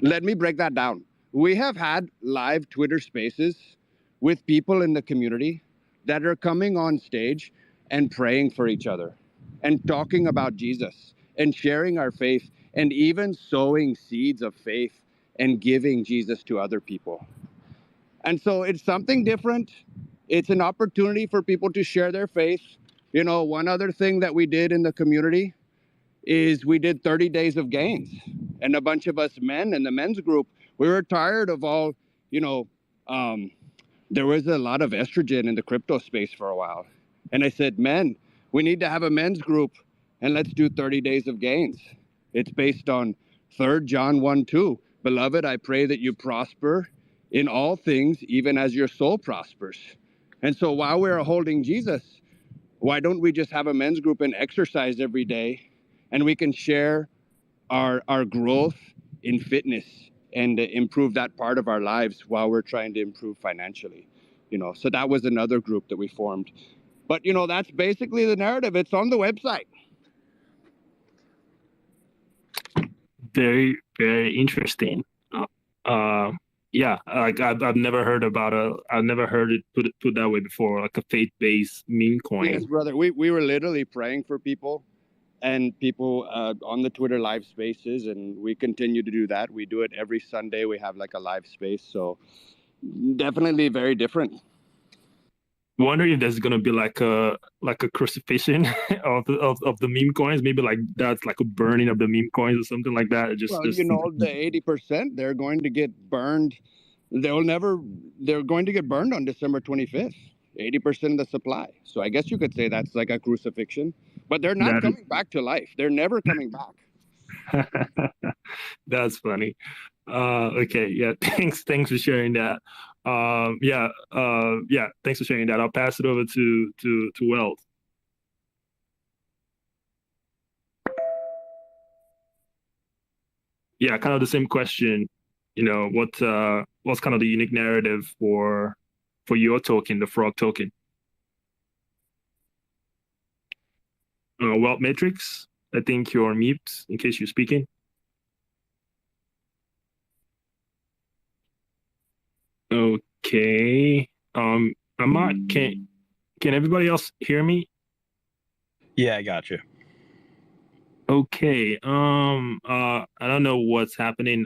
let me break that down. We have had live Twitter spaces with people in the community that are coming on stage and praying for each other and talking about Jesus and sharing our faith and even sowing seeds of faith and giving Jesus to other people. And so it's something different. It's an opportunity for people to share their faith. One other thing that we did in the community is we did 30 days of gains. And a bunch of us men in the men's group, we were tired of all, there was a lot of estrogen in the crypto space for a while. And I said, men, we need to have a men's group and let's do 30 days of gains. It's based on 3 John 1:2. Beloved, I pray that you prosper in all things, even as your soul prospers. And so while we're holding Jesus, why don't we just have a men's group and exercise every day, and we can share our growth in fitness and improve that part of our lives while we're trying to improve financially. So that was another group that we formed. But that's basically the narrative. It's on the website. Very, very interesting. Like I've never heard it put that way before, like a faith-based meme coin. Yes, brother. We were literally praying for people and people on the Twitter live spaces, and we continue to do that. We do it every Sunday. We have like a live space, so definitely very different. Wondering if there's gonna be like a crucifixion of the meme coins, maybe like that's like a burning of the meme coins or something like that. The 80%, they're going to get burned. They're going to get burned on December 25th. 80% of the supply. So I guess you could say that's like a crucifixion, but they're not coming back to life. They're never coming back. That's funny. Okay, yeah. Thanks for sharing that. Thanks for sharing that. I'll pass it over to Wells. Yeah, kind of the same question. What's kind of the unique narrative for your token, the Frog token? Well, Matrix, I think you're on mute in case you're speaking. Okay. Can everybody else hear me? Yeah, I got you. Okay. I don't know what's happening.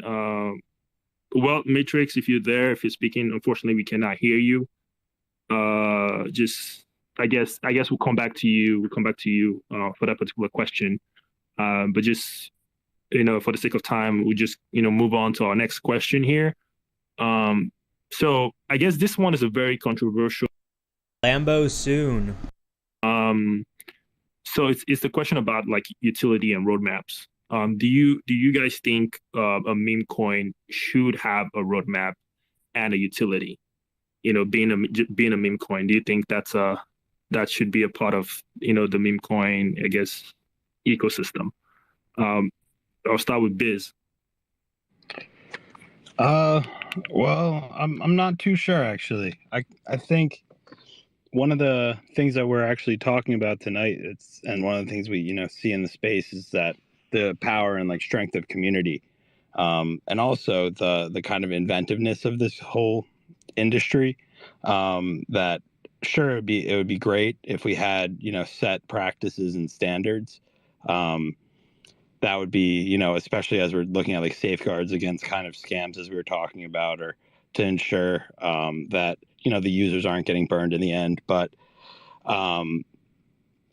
Well, Matrix, if you're there, if you're speaking, unfortunately we cannot hear you. I guess we'll come back to you. For that particular question. But just for the sake of time, we just move on to our next question here. So I guess this one is a very controversial. Lambo soon. So it's the question about like utility and roadmaps. Do you guys think a meme coin should have a roadmap and a utility? Being a meme coin, do you think that should be a part of the meme coin, I guess, ecosystem? I'll start with Biz. Well, I'm not too sure actually. I think one of the things that we're actually talking about tonight, and one of the things we see in the space is that the power and like strength of community, and also the kind of inventiveness of this whole industry. That sure it would be great if we had set practices and standards. That would be especially as we're looking at like safeguards against kind of scams as we were talking about, or to ensure that the users aren't getting burned in the end. But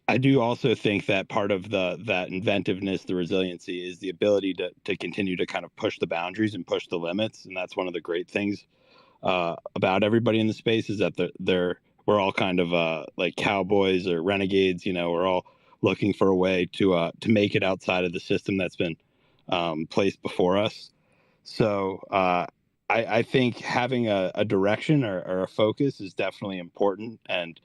I do also think that part of that inventiveness, the resiliency, is the ability to continue to kind of push the boundaries and push the limits. And that's one of the great things about everybody in the space, is that we're all kind of like cowboys or renegades. We're all looking for a way to make it outside of the system that's been placed before us. So I think having a direction or a focus is definitely important. And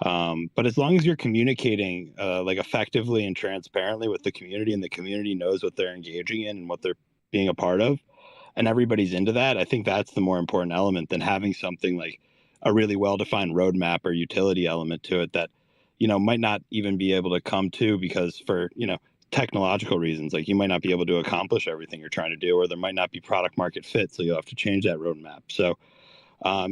but as long as you're communicating like effectively and transparently with the community, and the community knows what they're engaging in and what they're being a part of, and everybody's into that, I think that's the more important element than having something like a really well-defined roadmap or utility element to it that might not even be able to come to, because for technological reasons, like you might not be able to accomplish everything you're trying to do, or there might not be product market fit, so you'll have to change that roadmap. So I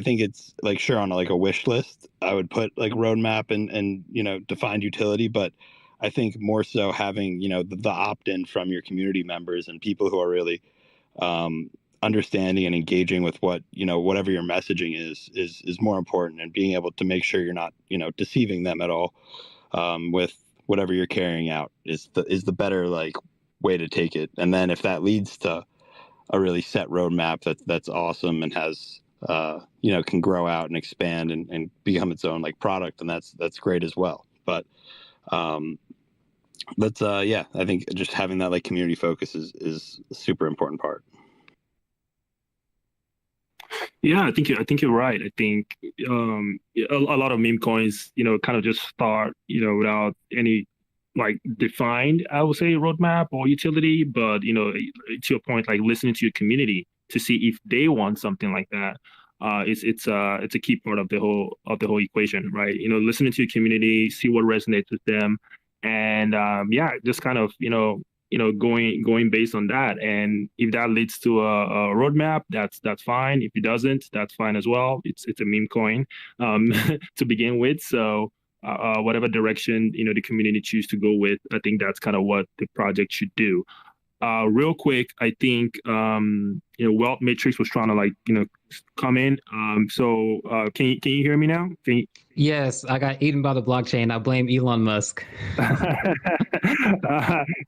think it's like, sure, on like a wish list I would put like roadmap and defined utility, but I think more so having the opt-in from your community members and people who are really understanding and engaging with what whatever your messaging is more important, and being able to make sure you're not deceiving them at all with whatever you're carrying out is the better like way to take it. And then if that leads to a really set roadmap that's awesome and has can grow out and expand and become its own like product, and that's great as well. But that's I think just having that like community focus is a super important part. Yeah, I think you're right. I think a lot of meme coins, kind of just start, without any like defined, I would say, roadmap or utility. But to your point, like listening to your community to see if they want something like that, it's a key part of the whole equation, right? Listening to your community, see what resonates with them, and just kind of going based on that. And if that leads to a roadmap, that's fine. If it doesn't, that's fine as well. It's a meme coin to begin with. So whatever direction the community choose to go with, I think that's kind of what the project should do. Real quick, I think Wealth Matrix was trying to like come in. So can you hear me now? Yes, I got eaten by the blockchain. I blame Elon Musk.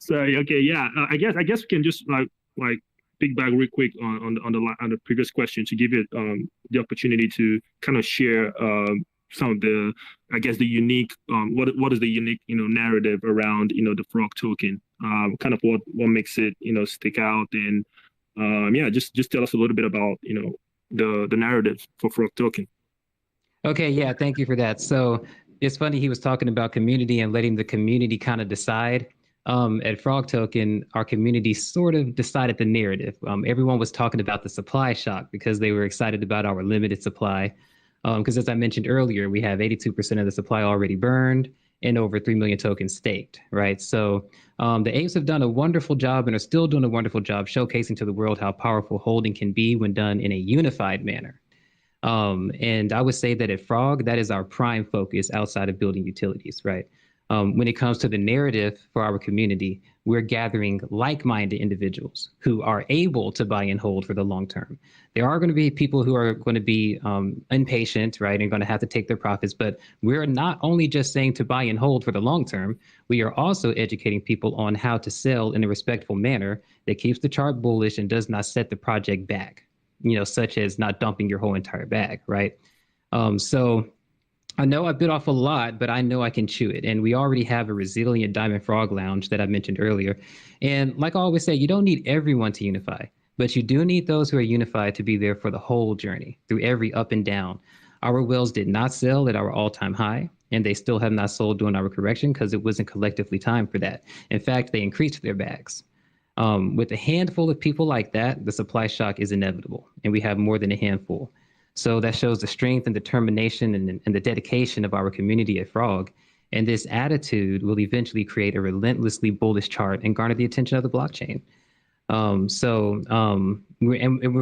Sorry. Okay. Yeah. I guess we can just like piggyback real quick on the previous question to give you the opportunity to kind of share some of the, I guess, the unique what is the unique narrative around the Frog token, kind of what makes it stick out, and just tell us a little bit about the narrative for Frog token. Okay, yeah, thank you for that. So it's funny, he was talking about community and letting the community kind of decide. At Frog Token, our community sort of decided the narrative. Everyone was talking about the supply shock because they were excited about our limited supply. Because as I mentioned earlier, we have 82% of the supply already burned and over 3 million tokens staked, right? So the apes have done a wonderful job and are still doing a wonderful job showcasing to the world how powerful holding can be when done in a unified manner. And I would say that at Frog, that is our prime focus outside of building utilities, right? When it comes to the narrative for our community, we're gathering like-minded individuals who are able to buy and hold for the long term. There are going to be people who are going to be impatient, right, and going to have to take their profits. But we're not only just saying to buy and hold for the long term, we are also educating people on how to sell in a respectful manner that keeps the chart bullish and does not set the project back, such as not dumping your whole entire bag, right? So I know I bit off a lot, but I know I can chew it. And we already have a resilient Diamond Frog Lounge that I mentioned earlier. And like I always say, you don't need everyone to unify, but you do need those who are unified to be there for the whole journey, through every up and down. Our wells did not sell at our all-time high, and they still have not sold during our correction because it wasn't collectively time for that. In fact, they increased their bags. With a handful of people like that, the supply shock is inevitable, and we have more than a handful. So that shows the strength and determination and the dedication of our community at Frog. And this attitude will eventually create a relentlessly bullish chart and garner the attention of the blockchain. We're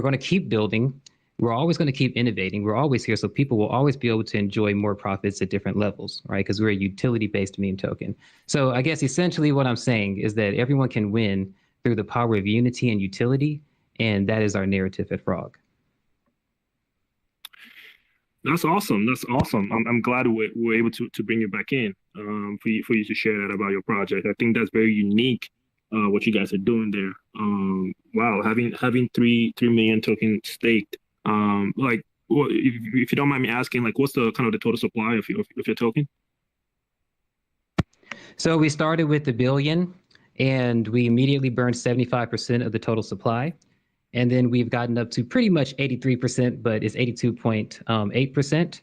going to keep building. We're always going to keep innovating. We're always here, so people will always be able to enjoy more profits at different levels, right? Because we're a utility-based meme token. So I guess essentially what I'm saying is that everyone can win through the power of unity and utility, and that is our narrative at Frog. That's awesome. That's awesome. I'm glad we're able to bring you back in for you to share that about your project. I think that's very unique, what you guys are doing there. Wow, having 3 million tokens staked. Like, well, if you don't mind me asking, like, what's the kind of the total supply of your token? So we started with $1 billion, and we immediately burned 75% of the total supply. And then we've gotten up to pretty much 83%, but it's 82.8%.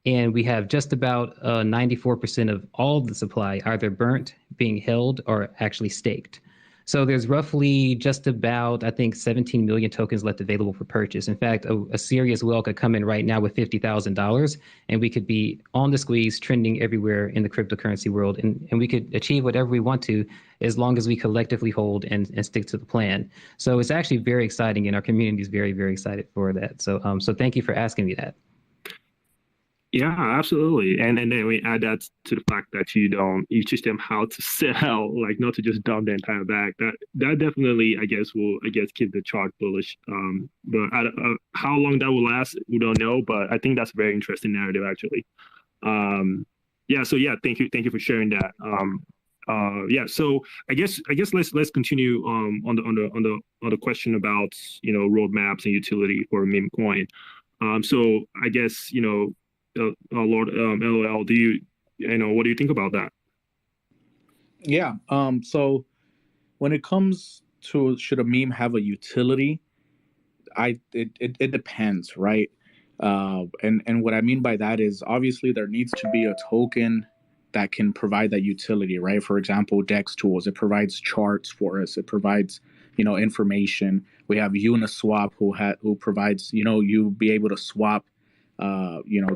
And we have just about 94% of all the supply either burnt, being held, or actually staked. So there's roughly just about, I think, 17 million tokens left available for purchase. In fact, a serious whale could come in right now with $50,000, and we could be on the squeeze, trending everywhere in the cryptocurrency world. And we could achieve whatever we want to, as long as we collectively hold and stick to the plan. So it's actually very exciting, and our community is very, very excited for that. So thank you for asking me that. Yeah, absolutely. And then we add that to the fact that you teach them how to sell, like not to just dump the entire bag. That definitely, I guess, will keep the chart bullish. But how long that will last, we don't know. But I think that's a very interesting narrative, actually. Yeah. So yeah, thank you for sharing that. Yeah. So I guess let's continue on the question about roadmaps and utility for meme coin. So I guess Lord LOL, what do you think about that? Yeah. So when it comes to should a meme have a utility, it depends, right? And what I mean by that is obviously there needs to be a token that can provide that utility, right? For example, DEX tools, it provides charts for us. It provides, information. We have Uniswap who provides, you be able to swap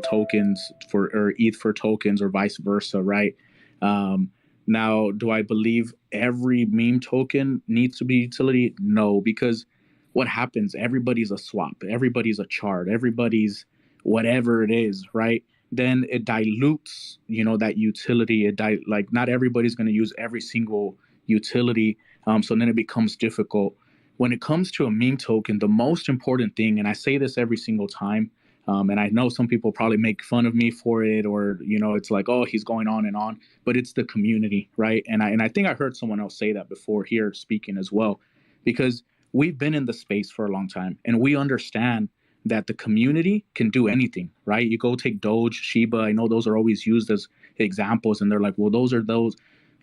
tokens or ETH for tokens or vice versa, right? Now, do I believe every meme token needs to be utility? No, because what happens? Everybody's a swap, everybody's a chart, everybody's whatever it is, right? Then it dilutes, that utility. Like not everybody's going to use every single utility, so then it becomes difficult. When it comes to a meme token, the most important thing, and I say this every single time, and I know some people probably make fun of me for it, or it's like, oh, he's going on, but it's the community, right? And I think I heard someone else say that before here speaking as well, because we've been in the space for a long time, and we understand that the community can do anything, right? You go take Doge, Shiba. I know those are always used as examples, and they're like, well, those are those,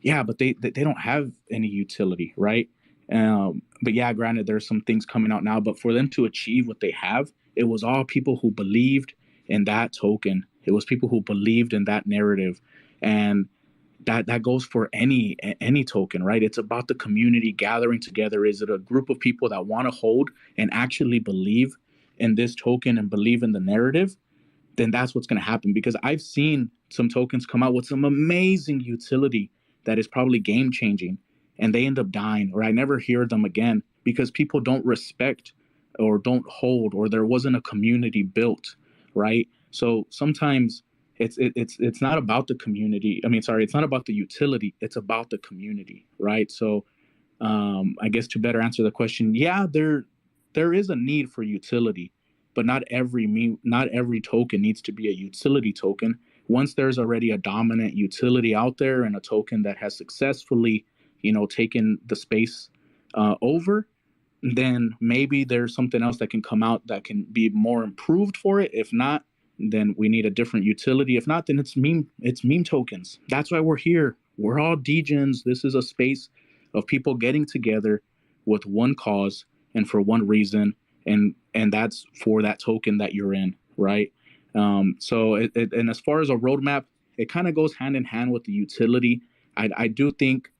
yeah, but they don't have any utility, right? But yeah, granted, there's some things coming out now, but for them to achieve what they have, it was all people who believed in that token. It was people who believed in that narrative. And that goes for any token, right? It's about the community gathering together. Is it a group of people that want to hold and actually believe in this token and believe in the narrative? Then that's what's going to happen. Because I've seen some tokens come out with some amazing utility that is probably game changing, and they end up dying, or I never hear them again because people don't respect or don't hold, or there wasn't a community built, right? So sometimes it's not about the community. I mean, sorry, it's not about the utility. It's about the community, right? So I guess to better answer the question, yeah, there is a need for utility, but not every token needs to be a utility token. Once there's already a dominant utility out there and a token that has successfully, taken the space over, then maybe there's something else that can come out that can be more improved for it. If not, then we need a different utility. If not, then it's meme tokens. That's why we're here. We're all degens. This is a space of people getting together with one cause and for one reason, and that's for that token that you're in, right? So and as far as a roadmap, it kind of goes hand in hand with the utility. I do think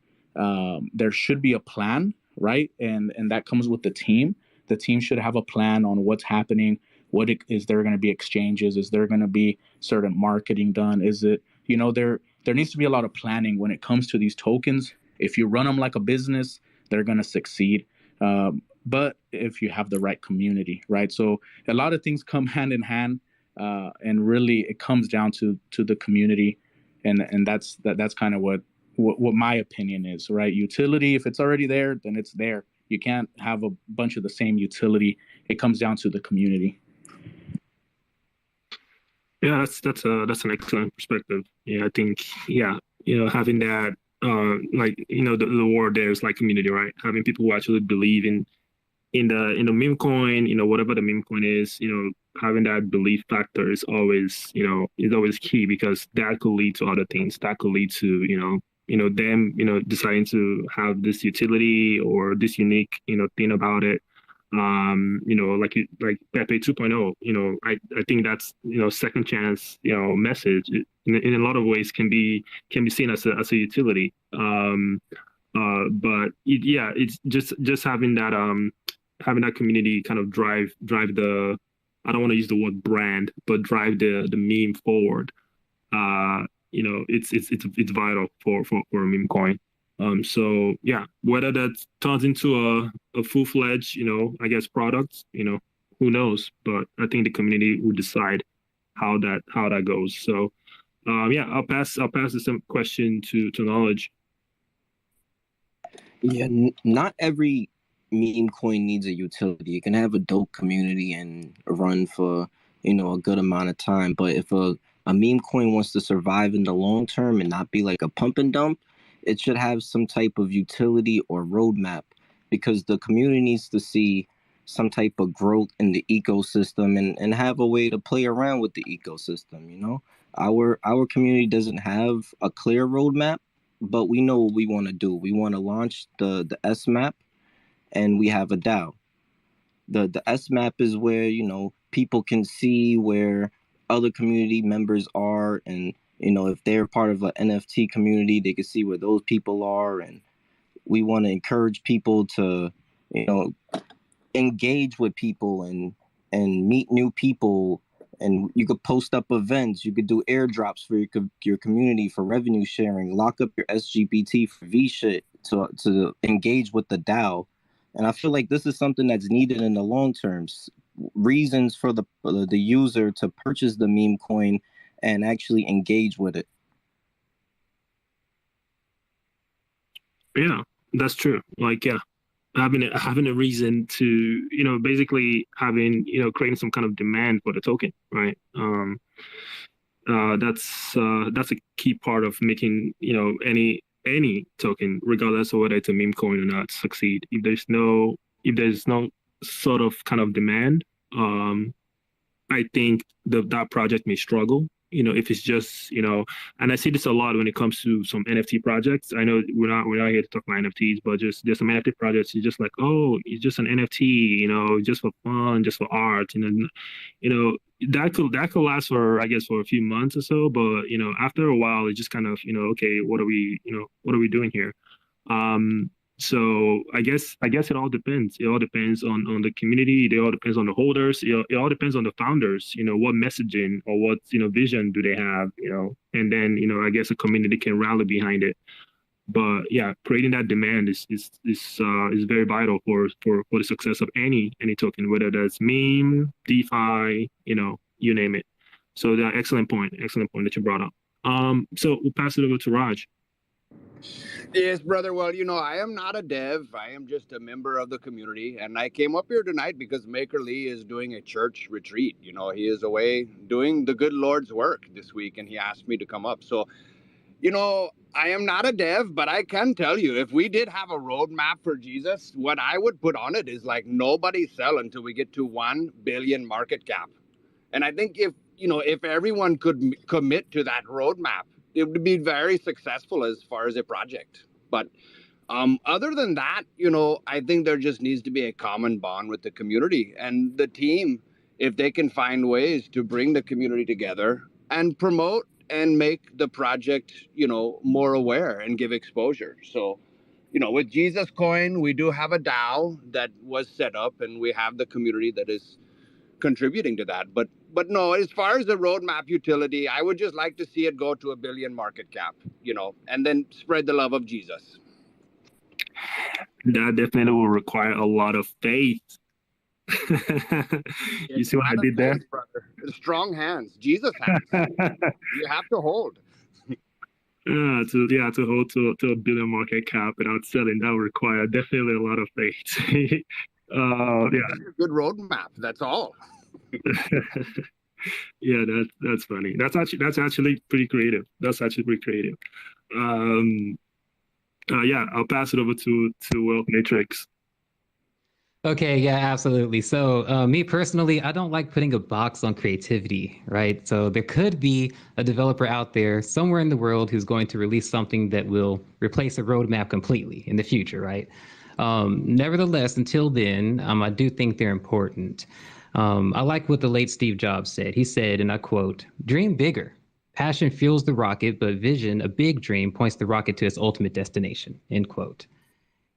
there should be a plan, right? And that comes with the team. The team should have a plan on what's happening. Is there going to be exchanges? Is there going to be certain marketing done? Is it, there needs to be a lot of planning when it comes to these tokens. If you run them like a business, they're going to succeed. But if you have the right community, right? So a lot of things come hand in hand, and really it comes down to the community, and that's kind of what my opinion is, right? Utility, if it's already there, then it's there. You can't have a bunch of the same utility. It comes down to the community. Yeah, that's an excellent perspective. Yeah, I think having that the word there is like community, right? Having people who actually believe in the meme coin, whatever the meme coin is, having that belief factor is always key, because that could lead to other things. That could lead to them deciding to have this utility or this unique thing about it. Like PEPE 2.0, I think that's second chance message in a lot of ways can be seen as a utility. But it's just having that community kind of drive the, I don't want to use the word brand, but drive the meme forward. It's vital for a meme coin. So yeah, whether that turns into a full-fledged, I guess product, who knows? But I think the community will decide how that goes. So I'll pass the same question to Knowledge. Yeah, not every meme coin needs a utility. You can have a dope community and run for a good amount of time. But if a meme coin wants to survive in the long term and not be like a pump and dump, it should have some type of utility or roadmap, because the community needs to see some type of growth in the ecosystem and have a way to play around with the ecosystem. Our community doesn't have a clear roadmap, but we know what we want to do. We want to launch the S map, and we have a DAO. The S map is where people can see where other community members are, and if they're part of an NFT community, they can see where those people are. And we want to encourage people to, engage with people and meet new people. And you could post up events. You could do airdrops for your community for revenue sharing. Lock up your SGBT for V shit to engage with the DAO. And I feel like this is something that's needed in the long term. Reasons for the user to purchase the meme coin and actually engage with it. Yeah, that's true. Like, yeah, having a reason to, basically creating some kind of demand for the token, right? That's a key part of making, any token, regardless of whether it's a meme coin or not, succeed. If there's no sort of kind of demand, I think that project may struggle. If it's just, and I see this a lot when it comes to some NFT projects. I know we're not here to talk about NFTs, but there's some NFT projects. It's just like, oh, it's just an NFT, just for fun, just for art, that could last for, I guess, for a few months or so. But after a while, it's just kind of, okay, what are we doing here? So I guess it all depends. It all depends on the community. It all depends on the holders. It all depends on the founders. What messaging or what vision do they have? And then I guess a community can rally behind it. But yeah, creating that demand is very vital for the success of any token, whether that's meme, DeFi, you name it. So excellent point that you brought up. So we'll pass it over to Raj. Yes, brother. Well, I am not a dev. I am just a member of the community. And I came up here tonight because Maker Lee is doing a church retreat. He is away doing the good Lord's work this week, and he asked me to come up. So, I am not a dev, but I can tell you, if we did have a roadmap for Jesus, what I would put on it is like nobody sell until we get to 1 billion market cap. And I think if everyone could commit to that roadmap, it would be very successful as far as a project. But other than that, I think there just needs to be a common bond with the community and the team, if they can find ways to bring the community together and promote and make the project, more aware and give exposure. So, with Jesus Coin, we do have a DAO that was set up, and we have the community that is contributing to that. But no, as far as the roadmap utility, I would just like to see it go to 1 billion market cap, and then spread the love of Jesus. That definitely will require a lot of faith. You see what I did there? Brother. Strong hands, Jesus hands. You have to hold. To hold to 1 billion market cap without selling, that would require definitely a lot of faith. A good roadmap. That's all. Yeah, that's funny. That's actually pretty creative. I'll pass it over to Wealth Matrix. Okay, yeah, absolutely. So me personally, I don't like putting a box on creativity, right? So there could be a developer out there somewhere in the world who's going to release something that will replace a roadmap completely in the future, right? Nevertheless, until then, I do think they're important. I like what the late Steve Jobs said. He said, and I quote, "Dream bigger. Passion fuels the rocket, but vision, a big dream, points the rocket to its ultimate destination," end quote.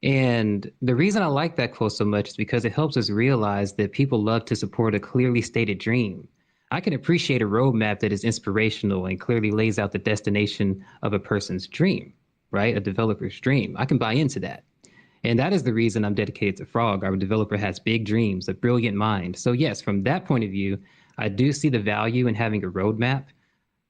And the reason I like that quote so much is because it helps us realize that people love to support a clearly stated dream. I can appreciate a roadmap that is inspirational and clearly lays out the destination of a person's dream, right? A developer's dream. I can buy into that. And that is the reason I'm dedicated to Frog. Our developer has big dreams, a brilliant mind. So yes, from that point of view, I do see the value in having a roadmap.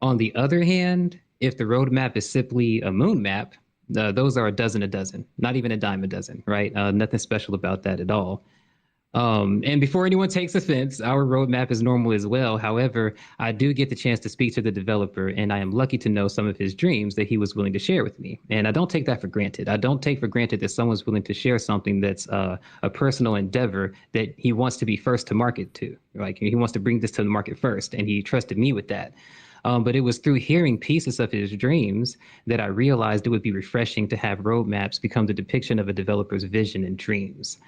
On the other hand, if the roadmap is simply a moon map, those are a dozen, not even a dime a dozen, right? Nothing special about that at all. And before anyone takes offense, our roadmap is normal as well. However, I do get the chance to speak to the developer, and I am lucky to know some of his dreams that he was willing to share with me. And I don't take that for granted. I don't take for granted that someone's willing to share something that's a personal endeavor that he wants to be first to market to. Like, he wants to bring this to the market first, and he trusted me with that. But it was through hearing pieces of his dreams that I realized it would be refreshing to have roadmaps become the depiction of a developer's vision and dreams.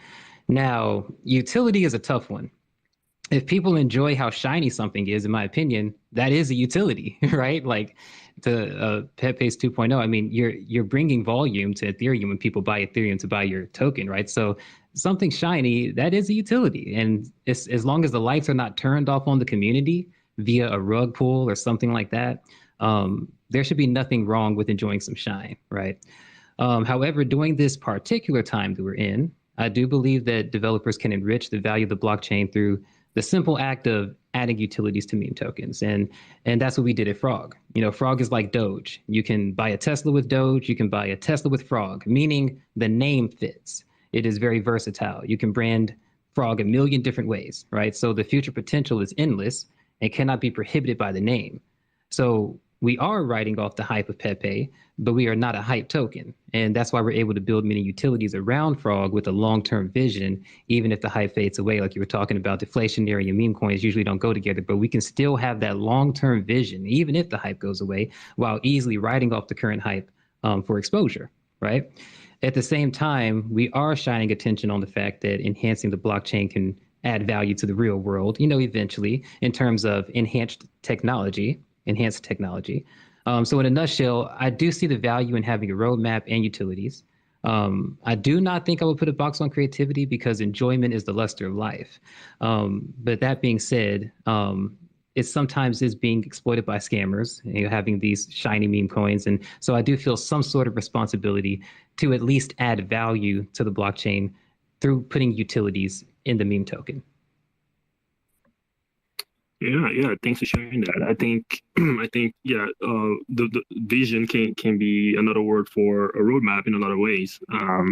Now, utility is a tough one. If people enjoy how shiny something is, in my opinion, that is a utility, right? Like the PEPE 2.0, I mean, you're bringing volume to Ethereum when people buy Ethereum to buy your token, right? So something shiny, that is a utility. And as long as the lights are not turned off on the community via a rug pull or something like that, there should be nothing wrong with enjoying some shine, right? However, during this particular time that we're in, I do believe that developers can enrich the value of the blockchain through the simple act of adding utilities to meme tokens. And that's what we did at Frog. Frog is like Doge. You can buy a Tesla with Doge, you can buy a Tesla with Frog, meaning the name fits. It is very versatile. You can brand Frog a million different ways, right? So the future potential is endless and cannot be prohibited by the name. So we are writing off the hype of Pepe, but we are not a hype token. And that's why we're able to build many utilities around Frog with a long-term vision, even if the hype fades away. Like you were talking about, deflationary and meme coins usually don't go together, but we can still have that long-term vision, even if the hype goes away, while easily writing off the current hype for exposure, right? At the same time, we are shining attention on the fact that enhancing the blockchain can add value to the real world, eventually, in terms of enhanced technology. So in a nutshell, I do see the value in having a roadmap and utilities. I do not think I would put a box on creativity because enjoyment is the luster of life. But that being said, it sometimes is being exploited by scammers, having these shiny meme coins. And so I do feel some sort of responsibility to at least add value to the blockchain through putting utilities in the meme token. Yeah. Thanks for sharing that. I think, yeah, the vision can be another word for a roadmap in a lot of ways.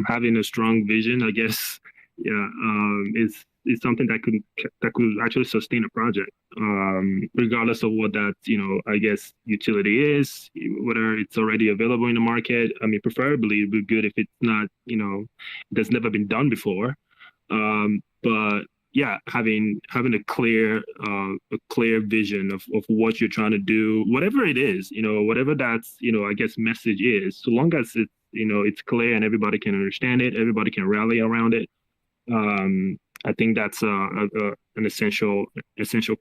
Having a strong vision, I guess, yeah, is something that could actually sustain a project, regardless of what that, I guess, utility is, whether it's already available in the market. I mean, preferably it'd be good if it's not, that's never been done before. But yeah, having a clear vision of what you're trying to do, whatever it is, whatever that's, I guess, message is, so long as it's clear and everybody can understand it, everybody can rally around it. I think that's an essential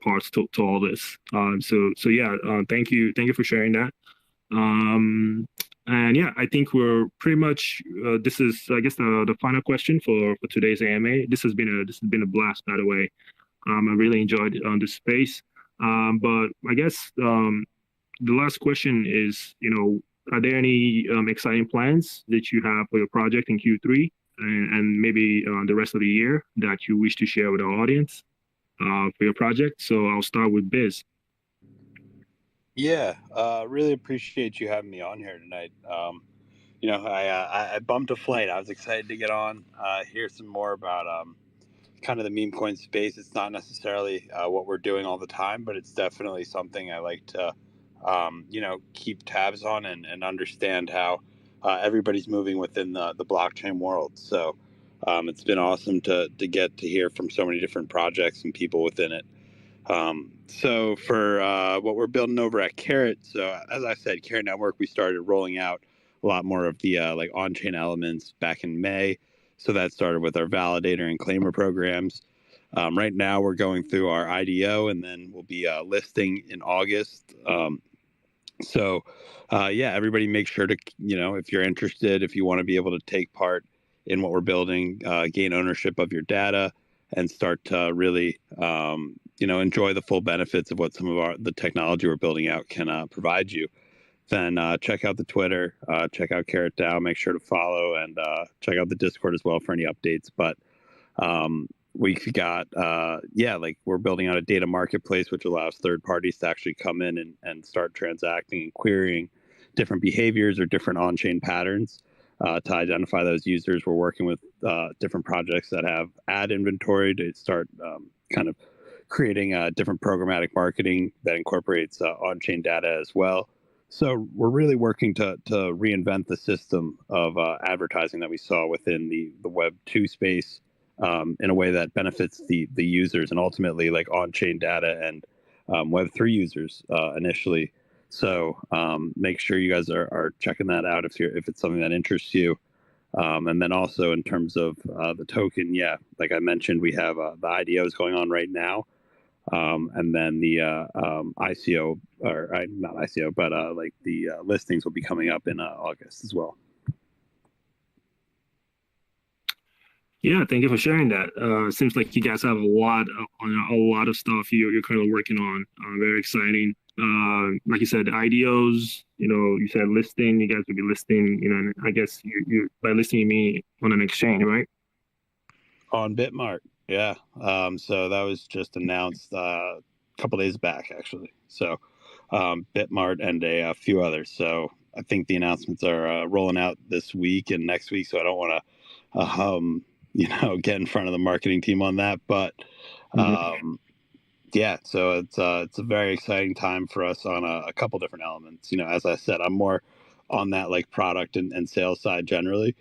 part to all this. So yeah, thank you for sharing that. And yeah, I think we're pretty much. This is, I guess, the final question for today's AMA. This has been a blast, by the way. I really enjoyed this space. But I guess the last question is, are there any exciting plans that you have for your project in Q3 and maybe the rest of the year that you wish to share with our audience for your project? So I'll start with Biz. Yeah, really appreciate you having me on here tonight. I bumped a flight. I was excited to get on, hear some more about kind of the meme coin space. It's not necessarily what we're doing all the time, but it's definitely something I like to, keep tabs on and understand how everybody's moving within the blockchain world. So it's been awesome to get to hear from so many different projects and people within it. So for what we're building over at Carrot, so as I said, Carrot Network, we started rolling out a lot more of the like on-chain elements back in May. So that started with our validator and claimer programs. Right now, we're going through our IDO, and then we'll be listing in August. Yeah, everybody make sure to, if you're interested, if you want to be able to take part in what we're building, gain ownership of your data, and start to really, enjoy the full benefits of what some of the technology we're building out can provide you, then check out the Twitter, check out Carrot DAO, make sure to follow, and check out the Discord as well for any updates. But we've got, we're building out a data marketplace, which allows third parties to actually come in and start transacting and querying different behaviors or different on-chain patterns to identify those users. We're working with different projects that have ad inventory to start kind of creating different programmatic marketing that incorporates on-chain data as well. So we're really working to reinvent the system of advertising that we saw within the Web 2 space in a way that benefits the users and ultimately like on-chain data and Web 3 users initially. So make sure you guys are checking that out if it's something that interests you. And then also in terms of the token, yeah, like I mentioned, we have the IDOs going on right now. And then the ICO, or not ICO, but like the listings will be coming up in August as well. Yeah, thank you for sharing that. Seems like you guys have a lot of stuff you're currently working on. Very exciting. Like you said, IDOs. You said listing. You guys will be listing. And I guess you by listing you mean on an exchange, right? On Bitmart. Yeah. So that was just announced a couple days back, actually. So Bitmart and a few others. So I think the announcements are rolling out this week and next week. So I don't want to, get in front of the marketing team on that. But yeah, so it's a very exciting time for us on a couple different elements. As I said, I'm more on that like product and sales side generally.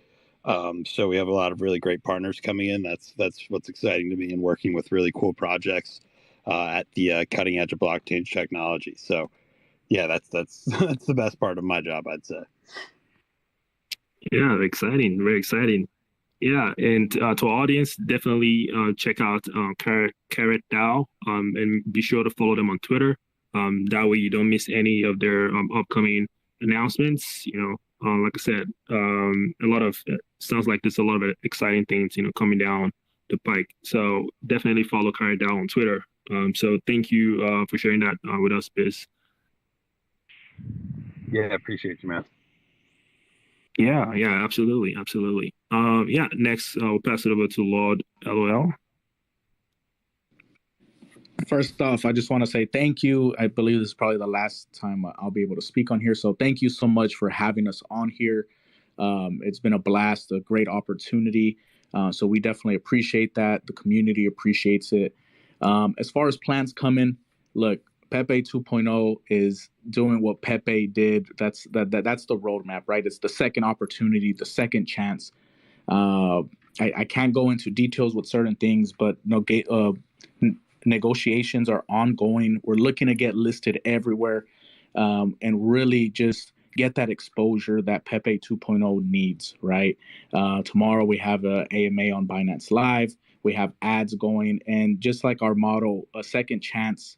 So we have a lot of really great partners coming in. That's what's exciting to me, and working with really cool projects at the cutting edge of blockchain technology. So yeah, that's that's the best part of my job, I'd say. Yeah, exciting, very exciting. Yeah, and to our audience, definitely check out Carrot DAO, and be sure to follow them on Twitter. That way you don't miss any of their upcoming announcements. Like I said, sounds like there's a lot of exciting things, coming down the pike. So definitely follow Carrot DAO on Twitter. So thank you for sharing that with us, Biz. Yeah, I appreciate you, man. Yeah, absolutely. Yeah, next I'll pass it over to Lord LOL. First off, I just want to say thank you. I believe this is probably the last time I'll be able to speak on here. So thank you so much for having us on here. It's been a blast, a great opportunity. So we definitely appreciate that. The community appreciates it. As far as plans coming, look, Pepe 2.0 is doing what Pepe did. That's the roadmap, right? It's the second opportunity, the second chance. I can't go into details with certain things, but negotiations are ongoing. We're looking to get listed everywhere, and really just get that exposure that Pepe 2.0 needs, right? Tomorrow we have a AMA on Binance Live. We have ads going, and just like our motto, a second chance.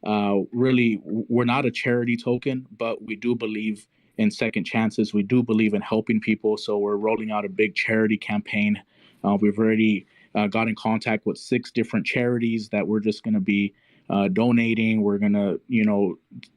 Really, we're not a charity token, but we do believe in second chances. We do believe in helping people, so we're rolling out a big charity campaign. We've already got in contact with 6 different charities that we're just going to be donating. We're going to,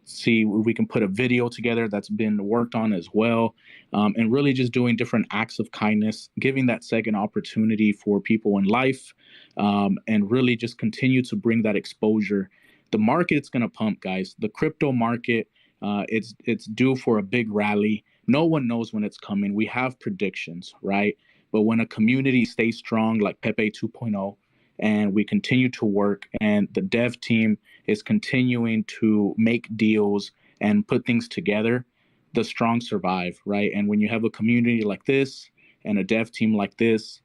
see if we can put a video together that's been worked on as well, and really just doing different acts of kindness, giving that second opportunity for people in life, and really just continue to bring that exposure. The market's going to pump, guys. The crypto market, it's due for a big rally. No one knows when it's coming. We have predictions, right? But when a community stays strong like Pepe 2.0, and we continue to work, and the dev team is continuing to make deals and put things together, the strong survive, right? And when you have a community like this and a dev team like this,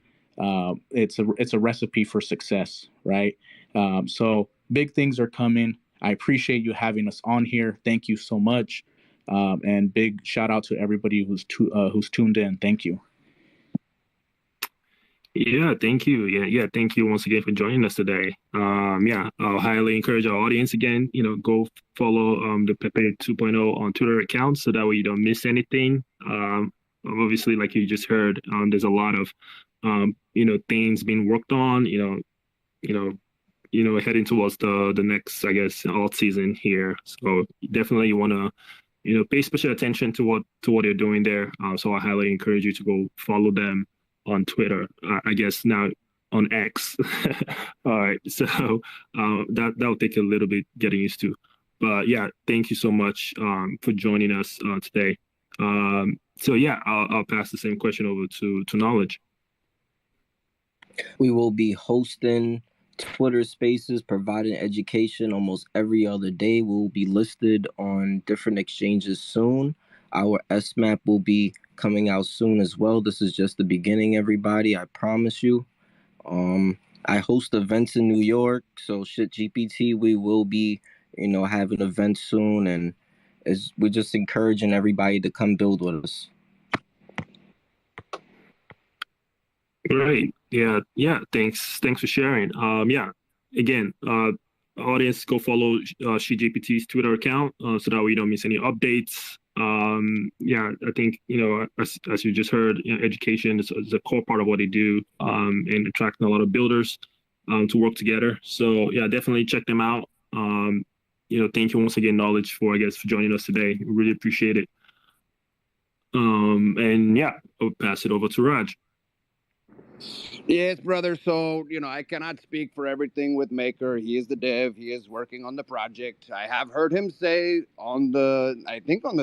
it's a recipe for success, right? So big things are coming. I appreciate you having us on here. Thank you so much, and big shout out to everybody who's tuned in. Thank you. Yeah, thank you. Yeah, thank you once again for joining us today. I'll highly encourage our audience again, go follow the Pepe 2.0 on Twitter account so that way you don't miss anything. Obviously, like you just heard, there's a lot of things being worked on, heading towards the next, I guess, alt season here. So definitely you want to pay special attention to what they're doing there. So I highly encourage you to go follow them on Twitter, I guess now on X. All right, so that'll take a little bit getting used to, but yeah, thank you so much for joining us today. So yeah, I'll pass the same question over to Knowledge. We will be hosting Twitter Spaces, providing education almost every other day. We'll be listed on different exchanges soon. Our SMAP will be coming out soon as well. This is just the beginning, everybody. I promise you. I host events in New York, so GPT, we will be, having events soon, and we're just encouraging everybody to come build with us. Great. Yeah. Thanks for sharing. Again, audience, go follow SheGPT's Twitter account so that way you don't miss any updates. I think as you just heard, education is a core part of what they do, and attracting a lot of builders to work together. So yeah, definitely check them out. Thank you once again, Knowledge, for joining us today. We really appreciate it. I'll pass it over to Raj. Yes, brother. So, I cannot speak for everything with Maker. He is the dev. He is working on the project. I have heard him say on the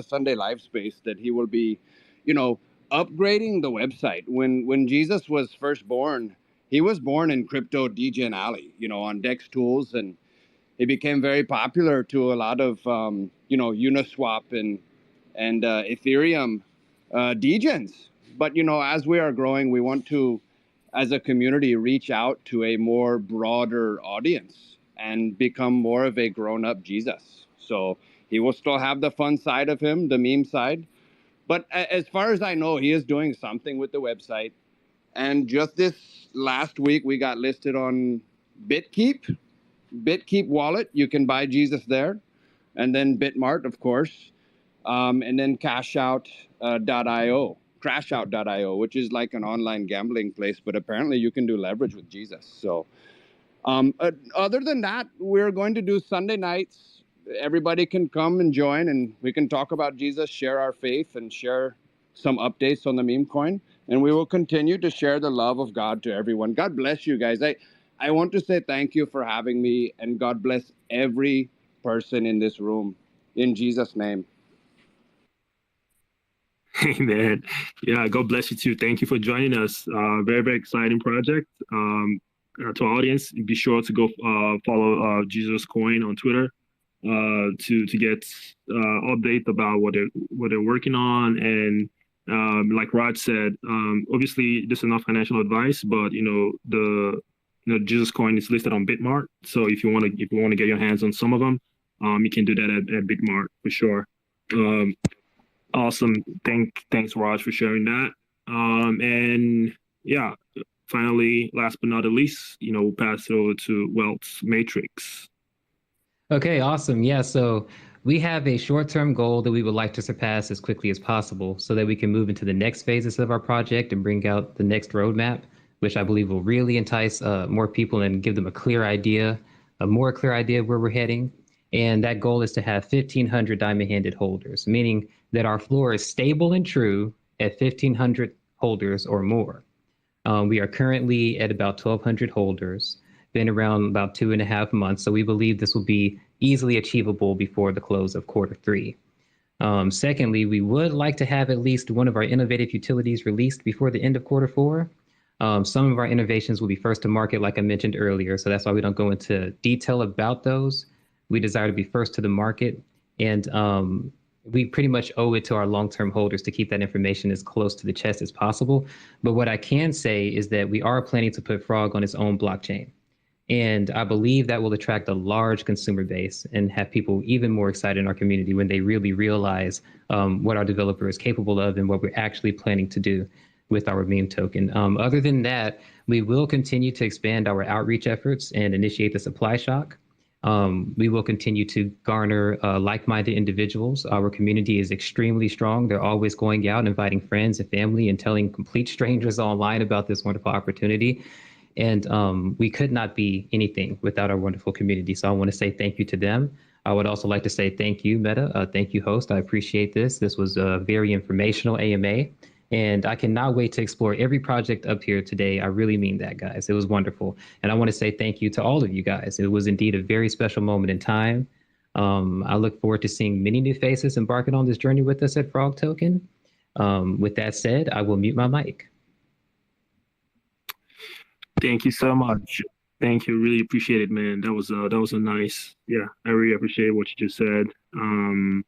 Sunday Live Space that he will be, upgrading the website. When Jesus was first born, he was born in Crypto Degen Alley, on Dex Tools, and he became very popular to a lot of, Uniswap and Ethereum degens. But, as we are growing, we want to, as a community, reach out to a more broader audience and become more of a grown-up Jesus. So he will still have the fun side of him, the meme side. But as far as I know, he is doing something with the website. And just this last week, we got listed on BitKeep wallet. You can buy Jesus there. And then Bitmart, of course. And then crashout.io, which is like an online gambling place, but apparently you can do leverage with Jesus. So other than that, we're going to do Sunday nights. Everybody can come and join, and we can talk about Jesus, share our faith, and share some updates on the meme coin. And we will continue to share the love of God to everyone. God bless you guys. I want to say thank you for having me, and God bless every person in this room. In Jesus' name. Amen. Yeah, God bless you too. Thank you for joining us. Very, very exciting project. To our audience, be sure to go follow Jesus Coin on Twitter to get update about what they're working on. And like Raj said, obviously this is not financial advice, but Jesus Coin is listed on Bitmart. So if you want to get your hands on some of them, you can do that at Bitmart for sure. Awesome. Thanks, Raj, for sharing that. And yeah, finally, last but not the least, we'll pass it over to Wealth's Matrix. Okay, awesome. Yeah, so we have a short-term goal that we would like to surpass as quickly as possible so that we can move into the next phases of our project and bring out the next roadmap, which I believe will really entice more people and give them a more clear idea of where we're heading. And that goal is to have 1,500 diamond-handed holders, meaning that our floor is stable and true at 1,500 holders or more. We are currently at about 1,200 holders, been around about 2.5 months, so we believe this will be easily achievable before the close of Q3. Secondly, we would like to have at least one of our innovative utilities released before the end of Q4. Some of our innovations will be first to market, like I mentioned earlier, so that's why we don't go into detail about those. We desire to be first to the market, and we pretty much owe it to our long-term holders to keep that information as close to the chest as possible. But what I can say is that we are planning to put Frog on its own blockchain. And I believe that will attract a large consumer base and have people even more excited in our community when they really realize what our developer is capable of and what we're actually planning to do with our meme token. Other than that, we will continue to expand our outreach efforts and initiate the supply shock. We will continue to garner like-minded individuals. Our community is extremely strong. They're always going out, inviting friends and family and telling complete strangers online about this wonderful opportunity. And we could not be anything without our wonderful community. So I want to say thank you to them. I would also like to say thank you, Meta. Thank you, host. I appreciate this. This was a very informational AMA. And I cannot wait to explore every project up here today. I really mean that, guys. It was wonderful. And I want to say thank you to all of you guys. It was indeed a very special moment in time. I look forward to seeing many new faces embarking on this journey with us at Frog Token. With that said, I will mute my mic. Thank you so much. Thank you. Really appreciate it, man. That was a nice. Yeah, I really appreciate what you just said. And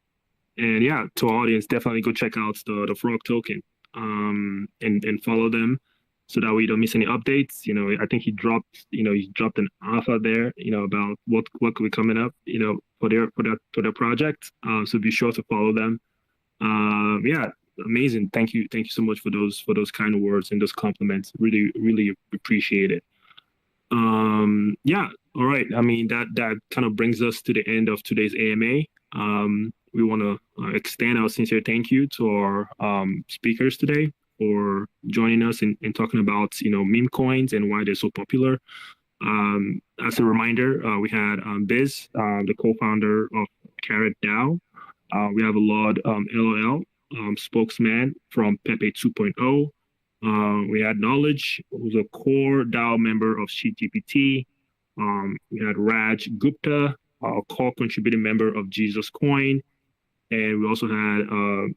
yeah, to our audience, definitely go check out the Frog Token. And follow them so that we don't miss any updates. I think he dropped an alpha there, about what could be coming up, for their project. So be sure to follow them. Yeah, amazing. Thank you so much for those kind of words and those compliments. Really appreciate it. Yeah, all right. I mean, that kind of brings us to the end of today's AMA. We want to extend our sincere thank you to our speakers today for joining us and talking about meme coins and why they're so popular. As a reminder, we had Biz, the co-founder of Carrot DAO. We have a Lord LOL, spokesman from PEPE 2.0. We had Knowledge, who's a core DAO member of SheetGPT. We had Raj Gupta, a core contributing member of Jesus Coin. And we also had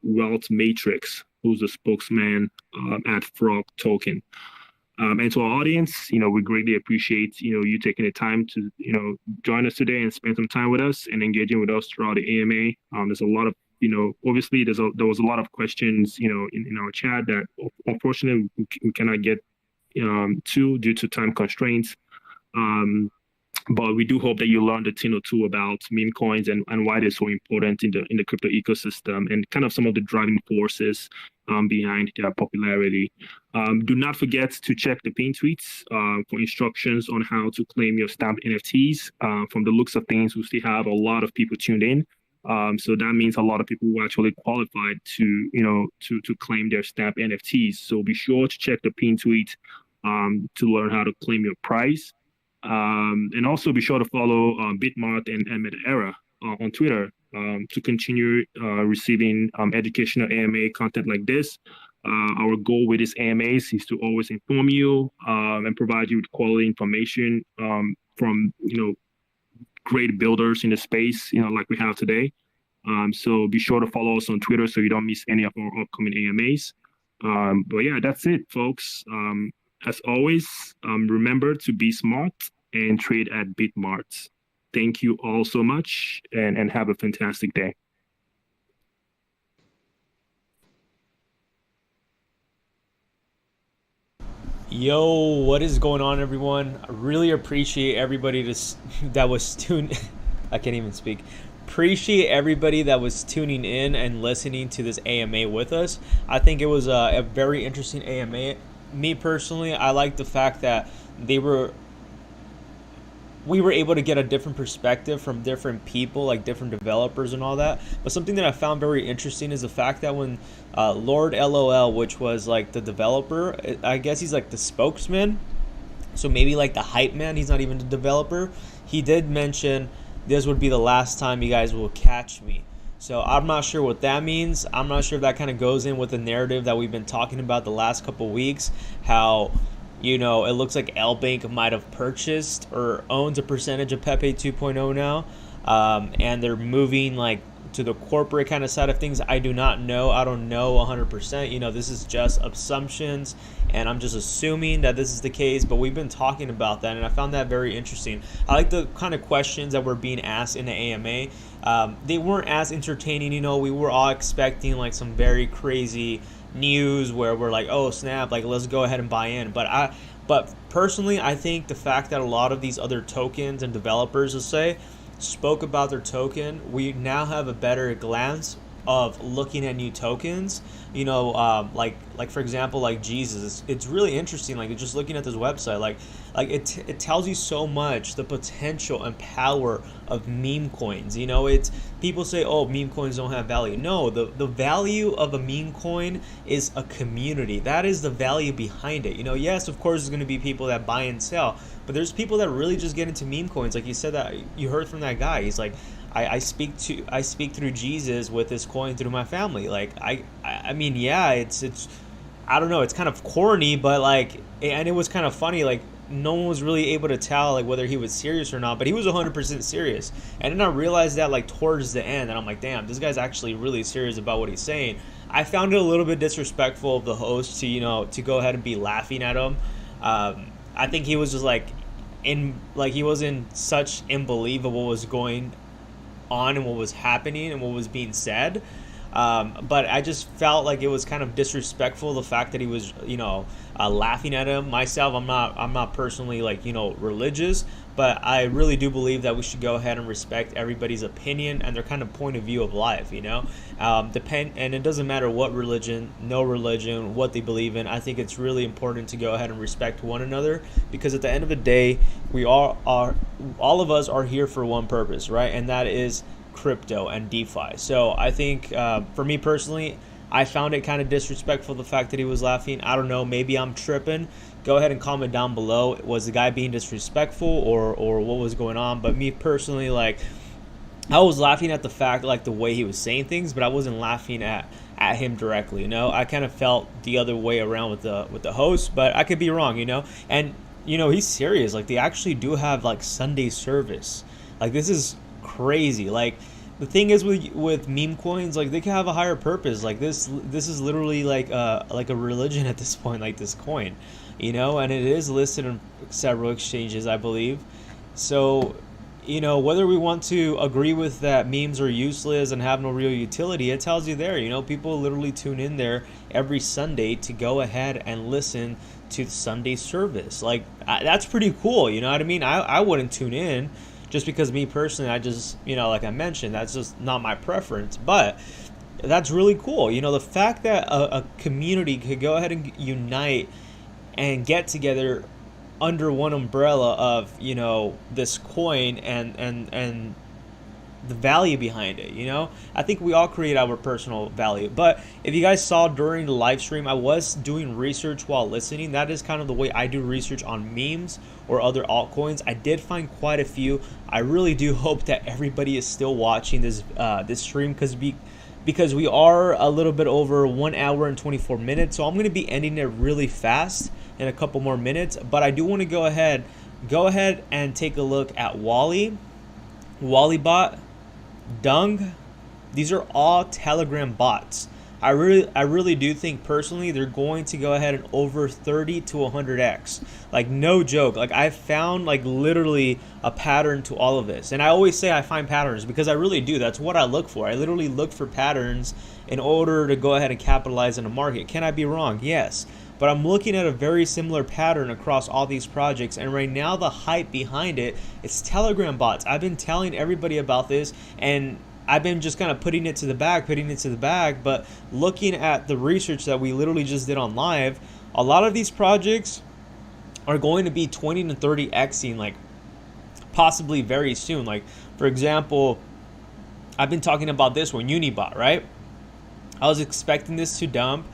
Wealth Matrix, who's a spokesman at Frog Token. And to our audience, we greatly appreciate, you taking the time to, join us today and spend some time with us and engaging with us throughout the AMA. There's a lot of, obviously there was a lot of questions, in our chat that unfortunately we cannot get to due to time constraints. But we do hope that you learned a thing or two about meme coins and why they're so important in the crypto ecosystem and kind of some of the driving forces behind their popularity. Do not forget to check the pinned tweets for instructions on how to claim your stamped NFTs. From the looks of things, we still have a lot of people tuned in. So that means a lot of people who actually qualified to claim their stamped NFTs. So be sure to check the pinned tweet to learn how to claim your prize. And also be sure to follow Bitmart and Meta on Twitter to continue receiving educational AMA content like this. Our goal with this AMAs is to always inform you and provide you with quality information from great builders in the space, like we have today. So be sure to follow us on Twitter so you don't miss any of our upcoming AMAs. But yeah, that's it, folks. As always, remember to be smart and trade at Bitmart. Thank you all so much, and have a fantastic day. Yo, what is going on, everyone? I really appreciate everybody that was tuned. I can't even speak. Appreciate everybody that was tuning in and listening to this AMA with us. I think it was a very interesting AMA. Me personally, I like the fact that we were able to get a different perspective from different people, like different developers and all that. But something that I found very interesting is the fact that when Lord LOL, which was like the developer, I guess he's like the spokesman, so maybe like the hype man, he's not even the developer, he did mention this would be the last time you guys will catch me. So I'm not sure what that means. I'm not sure if that kind of goes in with the narrative that we've been talking about the last couple weeks, how it looks like L Bank might have purchased or owns a percentage of Pepe 2.0 now, and they're moving like to the corporate kind of side of things. I do not know. I don't know 100%. This is just assumptions, and I'm just assuming that this is the case. But we've been talking about that, and I found that very interesting. I like the kind of questions that were being asked in the AMA. They weren't as entertaining. We were all expecting like some very crazy news where we're like, oh snap, like let's go ahead and buy in. But personally, I think the fact that a lot of these other tokens and developers, let's say, spoke about their token, we now have a better glance of looking at new tokens. Like for example, like Jesus, it's really interesting. Like just looking at this website, like it tells you so much the potential and power of meme coins. It's people say, oh, meme coins don't have value. No, the value of a meme coin is a community. That is the value behind it. Yes, of course, there's going to be people that buy and sell, but there's people that really just get into meme coins. Like you said, that you heard from that guy. He's like, I speak through Jesus with this coin through my family. Like I mean, yeah, it's I don't know, it's kind of corny, but like, and it was kind of funny. Like no one was really able to tell like whether he was serious or not, but he was 100% serious. And then I realized that like towards the end, and I'm like, damn, this guy's actually really serious about what he's saying. I found it a little bit disrespectful of the host to go ahead and be laughing at him. I think he was just like he was in such unbelief of what was going on and what was happening and what was being said. But I just felt like it was kind of disrespectful, the fact that he was, laughing at him. Myself, I'm not personally like, religious, but I really do believe that we should go ahead and respect everybody's opinion and their kind of point of view of life, and it doesn't matter what religion, no religion, what they believe in. I think it's really important to go ahead and respect one another, because at the end of the day, we all of us are here for one purpose, right? And that is crypto and DeFi. So I think for me personally, I found it kind of disrespectful, the fact that he was laughing. I don't know, maybe I'm tripping. Go ahead and comment down below. Was the guy being disrespectful or what was going on? But me personally, like, I was laughing at the fact, like the way he was saying things, but I wasn't laughing at him directly. I kind of felt the other way around with the host, but I could be wrong. And he's serious. Like they actually do have like Sunday service. Like this is crazy. Like the thing is with meme coins, like they can have a higher purpose. Like this is literally like a religion at this point, like this coin, and it is listed in several exchanges, I believe. So whether we want to agree with that memes are useless and have no real utility, it tells you there, people literally tune in there every Sunday to go ahead and listen to the Sunday service. Like that's pretty cool. You know what I mean? I wouldn't tune in just because me personally, I just, like I mentioned, that's just not my preference, but that's really cool. The fact that a community could go ahead and unite and get together under one umbrella of, this coin and the value behind it, I think we all create our personal value. But if you guys saw during the live stream, I was doing research while listening. That is kind of the way I do research on memes or other altcoins. I did find quite a few. I really do hope that everybody is still watching this stream, because we are a little bit over 1 hour and 24 minutes. So I'm going to be ending it really fast in a couple more minutes. But I do want to go ahead and take a look at Wally, Wallybot, Dung. These are all Telegram bots. I really do think personally they're going to go ahead and over 30 to 100x. Like, no joke. Like, I found like literally a pattern to all of this. And I always say I find patterns because I really do. That's what I look for. I literally look for patterns in order to go ahead and capitalize in the market. Can I be wrong? Yes. But I'm looking at a very similar pattern across all these projects, and right now the hype behind it, it's Telegram bots. I've been telling everybody about this, and I've been just kind of putting it to the back, but looking at the research that we literally just did on live, a lot of these projects are going to be 20 to 30xing, like possibly very soon. Like, for example, I've been talking about this one, Unibot, right? I was expecting this to dump.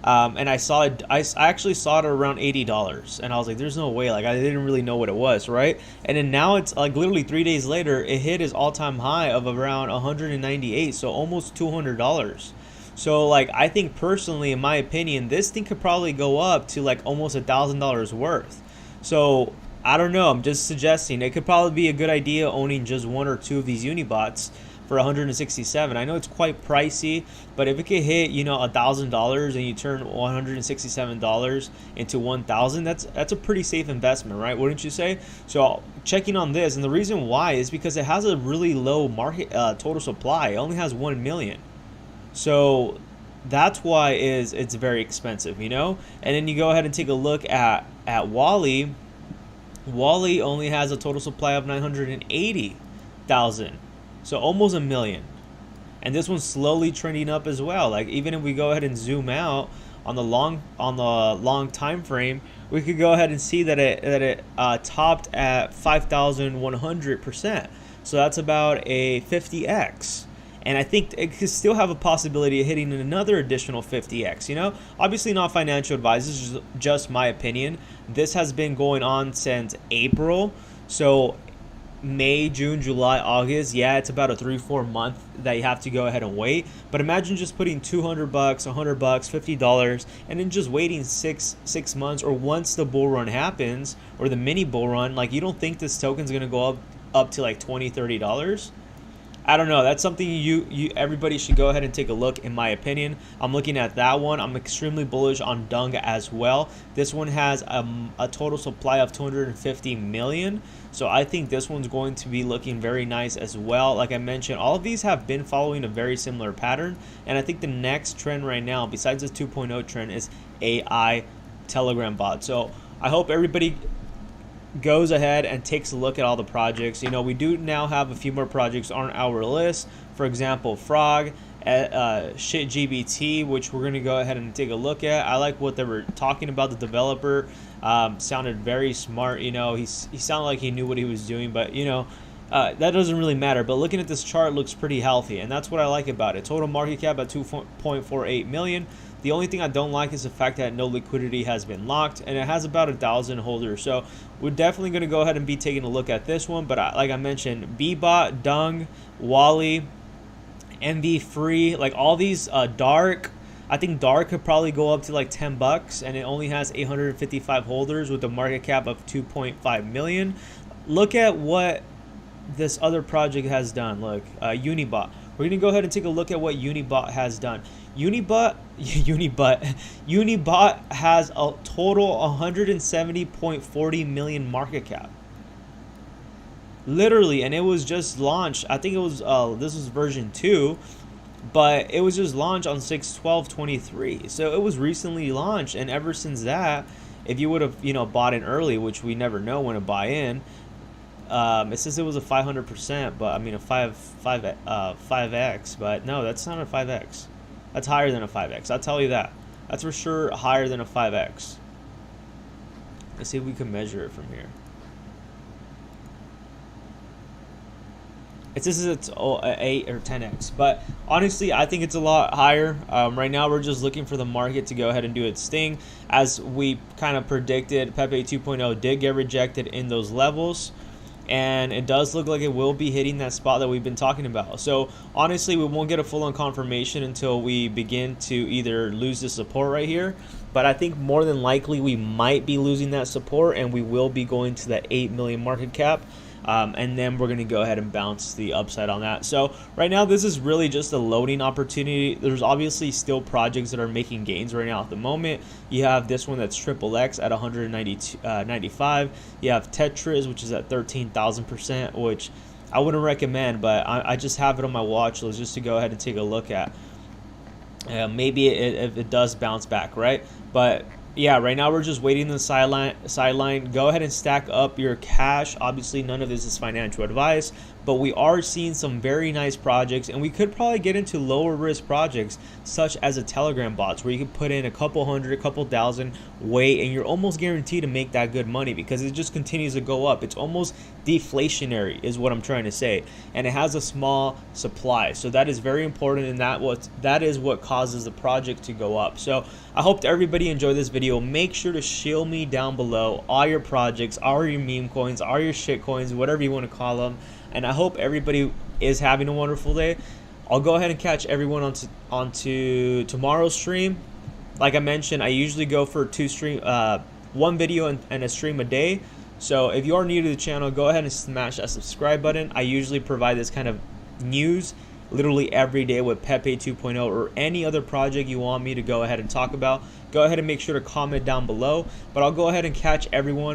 And I saw it. I actually saw it around $80, and I was like, "There's no way!" Like, I didn't really know what it was, right? And then now it's like literally 3 days later, it hit its all-time high of around 198, so almost $200. So, like, I think personally, in my opinion, this thing could probably go up to like almost $1,000 worth. So I don't know. I'm just suggesting it could probably be a good idea owning just 1 or 2 of these Unibots for 167. I know it's quite pricey, but if it could hit, you know, $1,000 and you turn $167 into 1,000, that's a pretty safe investment, right? Wouldn't you say? So checking on this, and the reason why is because it has a really low market total supply. It only has 1 million, so that's why it's very expensive, you know. And then you go ahead and take a look at Wally. Wally only has a total supply of 980,000. So almost 1 million. And this one's slowly trending up as well. Like, even if we go ahead and zoom out on the long time frame, we could go ahead and see that it topped at 5,100%. So that's about a 50x. And I think it could still have a possibility of hitting another additional 50x, you know? Obviously not financial advice, this is just my opinion. This has been going on since April. So May, June, July, August, yeah, it's about a 3-4 month that you have to go ahead and wait. But imagine just putting $200, $100, $50, and then just waiting six months, or once the bull run happens, or the mini bull run. Like, you don't think this token's gonna go up to like $20, $30? I don't know. That's something everybody should go ahead and take a look, in my opinion. I'm looking at that one. I'm extremely bullish on Dung as well. This one has a total supply of 250 million. So I think this one's going to be looking very nice as well. Like I mentioned, all of these have been following a very similar pattern. And I think the next trend right now, besides this 2.0 trend, is AI Telegram bot. So I hope everybody goes ahead and takes a look at all the projects. You know, we do now have a few more projects on our list. For example, Frog, ShitGBT, which we're going to go ahead and take a look at. I like what they were talking about. The developer sounded very smart. You know, he sounded like he knew what he was doing, but you know, that doesn't really matter. But looking at this chart, looks pretty healthy, and that's what I like about it. Total market cap at 2.48 million. The only thing I don't like is the fact that no liquidity has been locked, and it has about 1,000 holders. So we're definitely going to go ahead and be taking a look at this one. But like I mentioned, Bbot, Dung, Wally, MV Free, like all these Dark. I think Dark could probably go up to like $10, and it only has 855 holders with a market cap of 2.5 million. Look at what this other project has done. Look, Unibot. We're going to go ahead and take a look at what Unibot has done. Unibot has a total 170.40 million market cap. Literally, and it was just launched. I think it was this was version 2, but it was just launched on 6/12/23. So it was recently launched, and ever since that, if you would have, you know, bought in early, which we never know when to buy in, it says it was a 500%, but I mean a 5x, but no, that's not a 5x. That's higher than a 5x. I'll tell you that. That's for sure higher than a 5x. Let's see if we can measure it from here. It says it's 8 or 10x, but honestly, I think it's a lot higher. Right now, we're just looking for the market to go ahead and do its thing. As we kind of predicted, PEPE 2.0 did get rejected in those levels. and it does look like it will be hitting that spot that we've been talking about. So honestly, we won't get a full-on confirmation until we begin to either lose the support right here, but I think more than likely we might be losing that support, and we will be going to that 8 million market cap. And then we're going to go ahead and bounce the upside on that. So right now, this is really just a loading opportunity. There's obviously still projects that are making gains right now at the moment. You have this one that's XXX at 195. You have Tetris, which is at 13,000%, which I wouldn't recommend, but I just have it on my watch list just to go ahead and take a look at. Maybe if it does bounce back, right? But yeah, right now we're just waiting in the sideline. Go ahead and stack up your cash. Obviously, none of this is financial advice, but we are seeing some very nice projects, and we could probably get into lower risk projects such as a Telegram bots, where you could put in a couple hundred, a couple thousand, wait, and you're almost guaranteed to make that good money because it just continues to go up. It's almost deflationary is what I'm trying to say, and it has a small supply, so that is very important, and that is what causes the project to go up. So I hope everybody enjoyed this video. Make sure to shield me down below all your projects, all your meme coins, all your shit coins, whatever you want to call them, and I hope everybody is having a wonderful day. I'll go ahead and catch everyone onto tomorrow's stream. Like I mentioned, I usually go for one video and a stream a day. So if you are new to the channel, go ahead and smash that subscribe button. I usually provide this kind of news literally every day with Pepe 2.0 or any other project you want me to go ahead and talk about. Go ahead and make sure to comment down below. But I'll go ahead and catch everyone